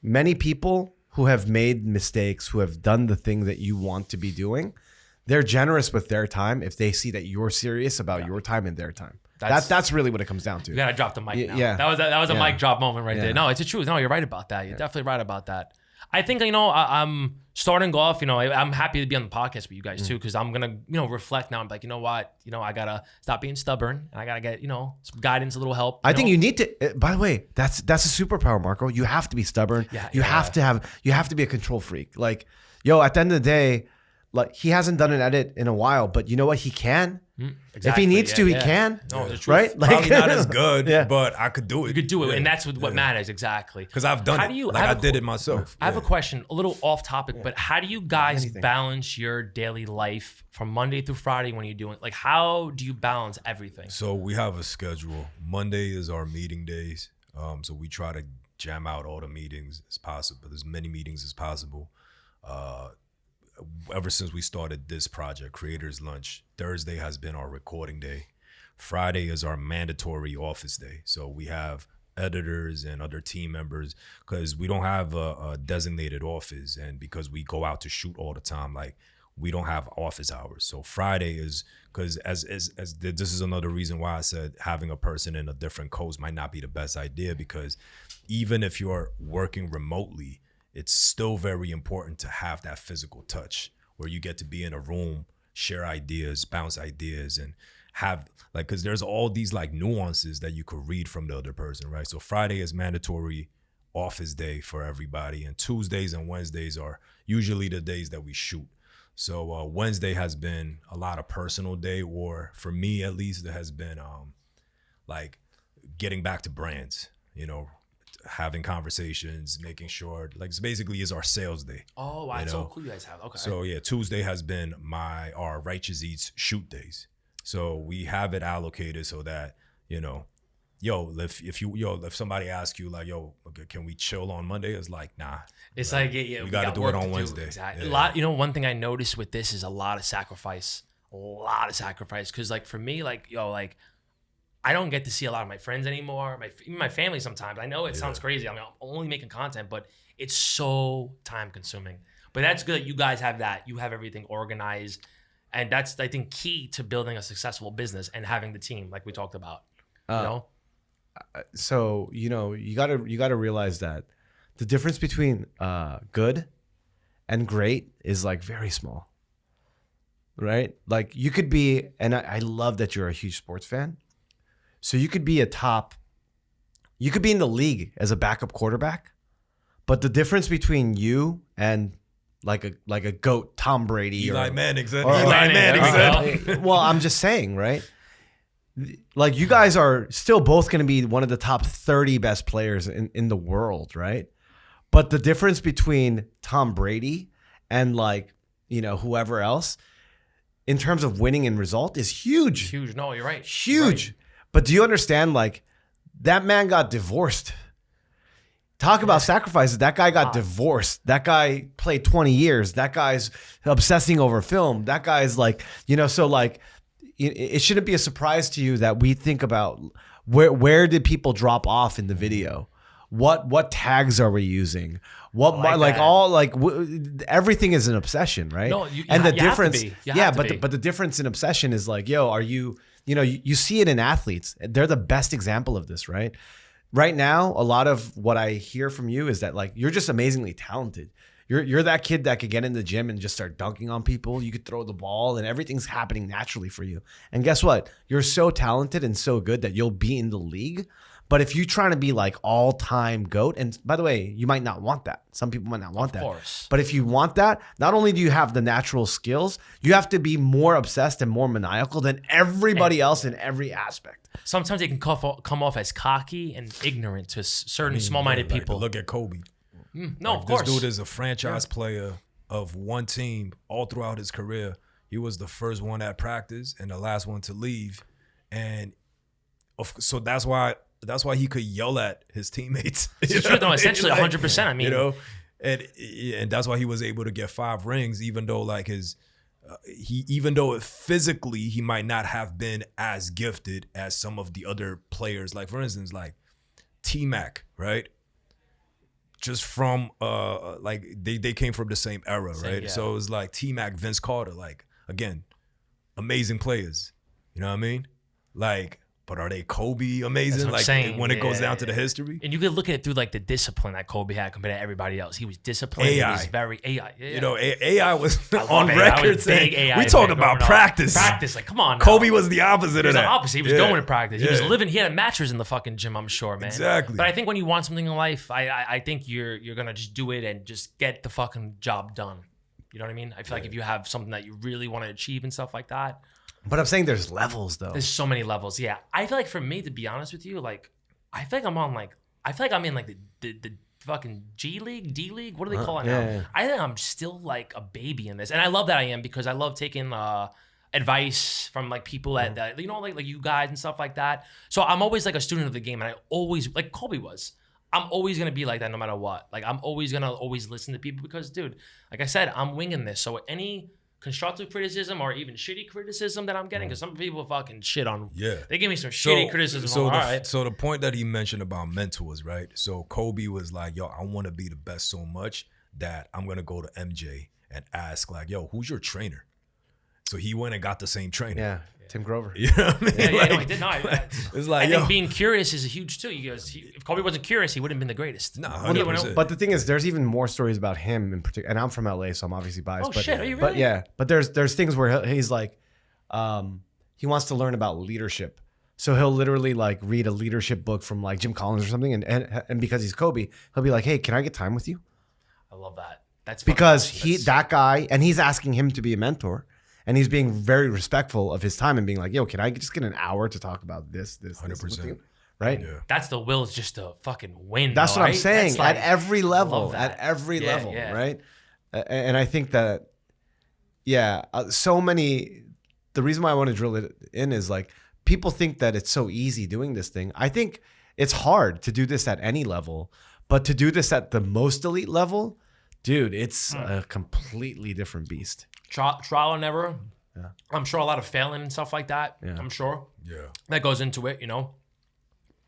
many people who have made mistakes, who have done the thing that you want to be doing, they're generous with their time if they see that you're serious about your time and their time. That's really what it comes down to. You gotta drop the mic now. Yeah. That was a mic drop moment right Yeah. there. No, it's the truth. No, you're right about that. You're definitely right about that. I think I'm starting off. I'm happy to be on the podcast with you guys too, because I'm gonna reflect now. I'm like, you know what? I gotta stop being stubborn, and I gotta get some guidance, a little help. I think you need to. By the way, that's a superpower, Marco. You have to be stubborn. You have to be a control freak. Like, at the end of the day, like, he hasn't done an edit in a while, but you know what? He can. Exactly. If he needs to, he can. No, the truth. Right? Like, Probably not as good, but I could do it. You could do it, and that's what matters exactly. Because I've done it. I did it myself. I have a question, a little off topic, but how do you guys balance your daily life from Monday through Friday when you're doing? Like, how do you balance everything? So we have a schedule. Monday is our meeting days. So we try to jam out all the meetings as possible, as many meetings as possible. Ever since we started this project, Creators Lunch, Thursday has been our recording day. Friday is our mandatory office day. So we have editors and other team members, because we don't have a designated office, and because we go out to shoot all the time, like, we don't have office hours. So Friday is, because as this is another reason why I said having a person in a different coast might not be the best idea, because even if you're working remotely, it's still very important to have that physical touch where you get to be in a room, share ideas, bounce ideas, and have like, because there's all these like nuances that you could read from the other person, right? So Friday is mandatory office day for everybody, and Tuesdays and Wednesdays are usually the days that we shoot. So Wednesday has been a lot of personal day, or for me at least, it has been like getting back to brands, you know, having conversations, making sure, like, it's basically is our sales day. Oh, wow, that's so cool you guys have. Okay. So yeah, Tuesday has been our Righteous Eats shoot days. So we have it allocated so that, you know, if somebody asks you like, yo, okay, can we chill on Monday? It's like, nah. It's like, yeah, we got to do it on Wednesday. Exactly. Yeah. A lot, you know, one thing I noticed with this is a lot of sacrifice. Because like for me, like, yo, like I don't get to see a lot of my friends anymore. Even my family sometimes. I know it sounds crazy. I mean, I'm only making content, but it's so time consuming. But that's good that you guys have that. You have everything organized. And that's, I think, key to building a successful business and having the team like we talked about, you know? So, you know, you gotta realize that the difference between good and great is like very small, right? Like you could be, and I love that you're a huge sports fan. So you could be you could be in the league as a backup quarterback, but the difference between you and like a GOAT, Tom Brady, Eli Manning, well, I'm just saying, right? Like you guys are still both going to be one of the top 30 best players in the world, right? But the difference between Tom Brady and like, you know, whoever else in terms of winning and result is huge. Huge. No, you're right. Huge. Right. But do you understand, like, that man got divorced. Talk about sacrifices. That guy got divorced. That guy played 20 years. That guy's obsessing over film. That guy's like, you know, so like, it shouldn't be a surprise to you that we think about where did people drop off in the video? What tags are we using? Everything is an obsession, right? No, and the difference, but but the difference in obsession is like, yo, are you know, you see it in athletes. They're the best example of this, right? Right now, a lot of what I hear from you is that like you're just amazingly talented. You're that kid that could get in the gym and just start dunking on people. You could throw the ball and everything's happening naturally for you. And guess what? You're so talented and so good that you'll be in the league. But if you're trying to be like all-time GOAT, and by the way, you might not want that. Some people might not want that. Of course. But if you want that, not only do you have the natural skills, you have to be more obsessed and more maniacal than everybody else in every aspect. Sometimes they can come off as cocky and ignorant to certain small-minded people. Look at Kobe. No, of course. This dude is a franchise player of one team all throughout his career. He was the first one at practice and the last one to leave. And so that's why he could yell at his teammates. It's true, though, essentially 100%. I mean, you know, and that's why he was able to get 5 rings, even though like even though physically he might not have been as gifted as some of the other players. Like for instance, like T-Mac, right? Just from like they came from the same era, right? Yeah. So it was like T-Mac, Vince Carter, like again, amazing players. You know what I mean? Like, but are they Kobe amazing? Like when it goes down to the history? And you could look at it through like the discipline that Kobe had compared to everybody else. He was disciplined. AI. He was very AI. Yeah. You know, AI was on record saying we talk about practice. Practice, like come on. Now. Kobe was the opposite of that. He was the opposite. He was going to practice. He was living. He had a mattress in the fucking gym. I'm sure, man. Exactly. But I think when you want something in life, I think you're gonna just do it and just get the fucking job done. You know what I mean? I feel like if you have something that you really want to achieve and stuff like that. But I'm saying there's levels though. There's so many levels. Yeah. I feel like for me, to be honest with you, like I feel like I'm in like the fucking G League, D League. What do they call it now? Yeah. I think I'm still like a baby in this. And I love that I am, because I love taking advice from like people that you know, like you guys and stuff like that. So I'm always like a student of the game, and I always, like Kobe was, I'm always gonna be like that no matter what. Like I'm always gonna listen to people, because dude, like I said, I'm winging this. So any constructive criticism or even shitty criticism that I'm getting, because some people fucking shit on. Yeah, they give me some shitty criticism. So the point that he mentioned about mentors, right? So Kobe was like, "Yo, I want to be the best so much that I'm gonna go to MJ and ask like, yo, who's your trainer? So he went and got the same trainer. Yeah, Tim Grover. You know what I mean? Yeah, Like, no, he did not. it's like, I yo, think being curious is huge too. If Kobe wasn't curious, he wouldn't have been the greatest. nah, Well, you know, 100%. But the thing is, there's even more stories about him in particular. And I'm from LA, so I'm obviously biased. Oh but, shit, are you But really? yeah, but there's things where he's like, he wants to learn about leadership. So he'll literally like read a leadership book from like Jim Collins or something, and because he's Kobe, he'll be like, "Hey, can I get time with you?" I love that. That's Because fucking awesome. that guy, and he's asking him to be a mentor, and he's being very respectful of his time and being like, "Yo, can I just get an hour to talk about this with 100%. you?" Right? Yeah. That's the will is just to fucking win. That's though, what I'm right? saying. That's like- At every level, love that. at every Yeah, level, yeah. right? And I think that, yeah, so many. The reason why I want to drill it in is like people think that it's so easy doing this thing. I think it's hard to do this at any level, but to do this at the most elite level, dude, it's a completely different beast. trial and error. Yeah. I'm sure a lot of failing and stuff like that. Yeah. I'm sure Yeah. that goes into it. You know,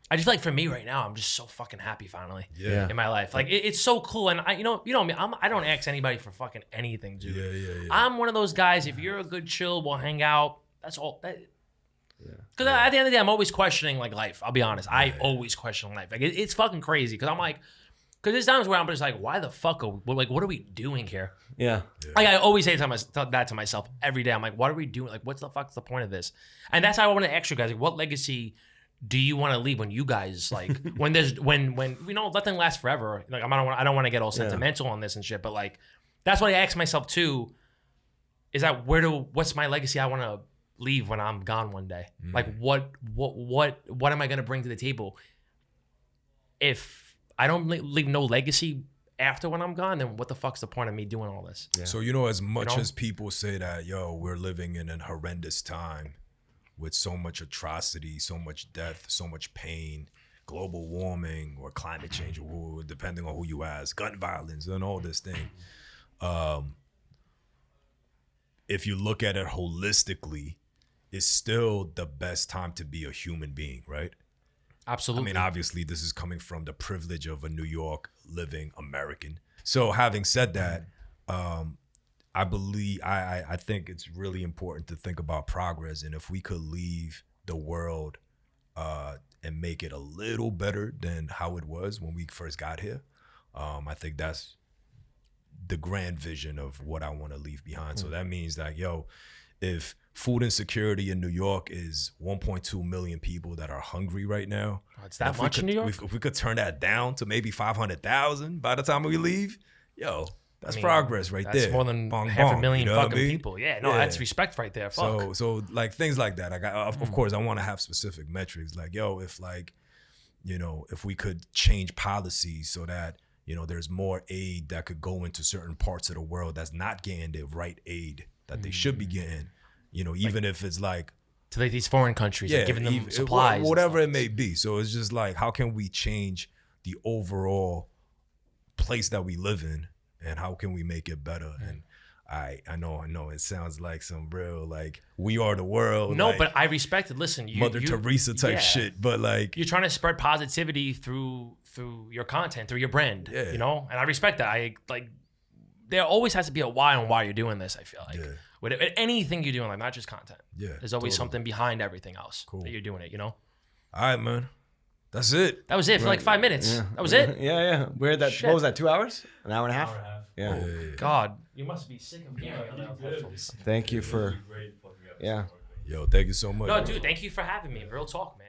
I just like for me right now, I'm just so fucking happy finally Yeah. in my life. Like it's so cool, and I me. I don't ask anybody for fucking anything, dude. Yeah. I'm one of those guys. If you're a good chill, we'll hang out. That's all. Because at the end of the day, I'm always questioning like life. I'll be honest. I always question life. Like it's fucking crazy. Because I'm like, because there's times where I'm just like, why the fuck are we, like, what are we doing here? Yeah. Like I always say that to myself every day. I'm like, what are we doing? Like, what's the fuck's the point of this? And that's how I want to ask you guys. Like, what legacy do you want to leave when you guys like when nothing lasts forever? Like I don't want to get all sentimental on this and shit. But like, that's what I ask myself too. Is that what's my legacy I want to leave when I'm gone one day? Like what am I gonna bring to the table? If I don't leave no legacy after when I'm gone, then what the fuck's the point of me doing all this? Yeah. So, as much know? as people say that, we're living in an horrendous time with so much atrocity, so much death, so much pain, global warming or climate change, or depending on who you ask, gun violence and all this thing. If you look at it holistically, it's still the best time to be a human being, right? Absolutely. I mean, obviously, this is coming from the privilege of a New York living American. So having said that, I think it's really important to think about progress. And if we could leave the world and make it a little better than how it was when we first got here, I think that's the grand vision of what I want to leave behind. So that means that, if food insecurity in New York is 1.2 million people that are hungry right now. It's that much in New York? If we could turn that down to maybe 500,000 by the time we leave, that's progress right there. That's more than Bong, half a bong, million you know what I fucking mean? people. Yeah, no, Yeah. that's respect right there. Fuck. So like things like that. Like of course I want to have specific metrics. Like, if we could change policies so that, there's more aid that could go into certain parts of the world that's not getting the right aid that they should be getting. Even if it's like to like these foreign countries, and giving them even- supplies, and whatever stuff. it may be. So it's just like, how can we change the overall place that we live in, and how can we make it better? And I know it sounds like some real like we are the world. No, like, but I respect it. Listen, Mother Teresa type yeah. shit. But like, You're trying to spread positivity through your content, through your brand. Yeah. And I respect that. I like. There always has to be a why on why you're doing this. I feel like with anything you're doing, like not just content. Yeah, there's always totally. something behind everything else that you're doing it. all right, man, that's it. That was it for like 5 minutes. Yeah. That was it. Yeah. We're at that. Shit. What was that? 2 hours? An hour and a half? Yeah. God, you must be sick of hearing headphones. Thank you for. Yeah. Yo, thank you so much. No, bro. dude, thank you for having me. Real talk, man.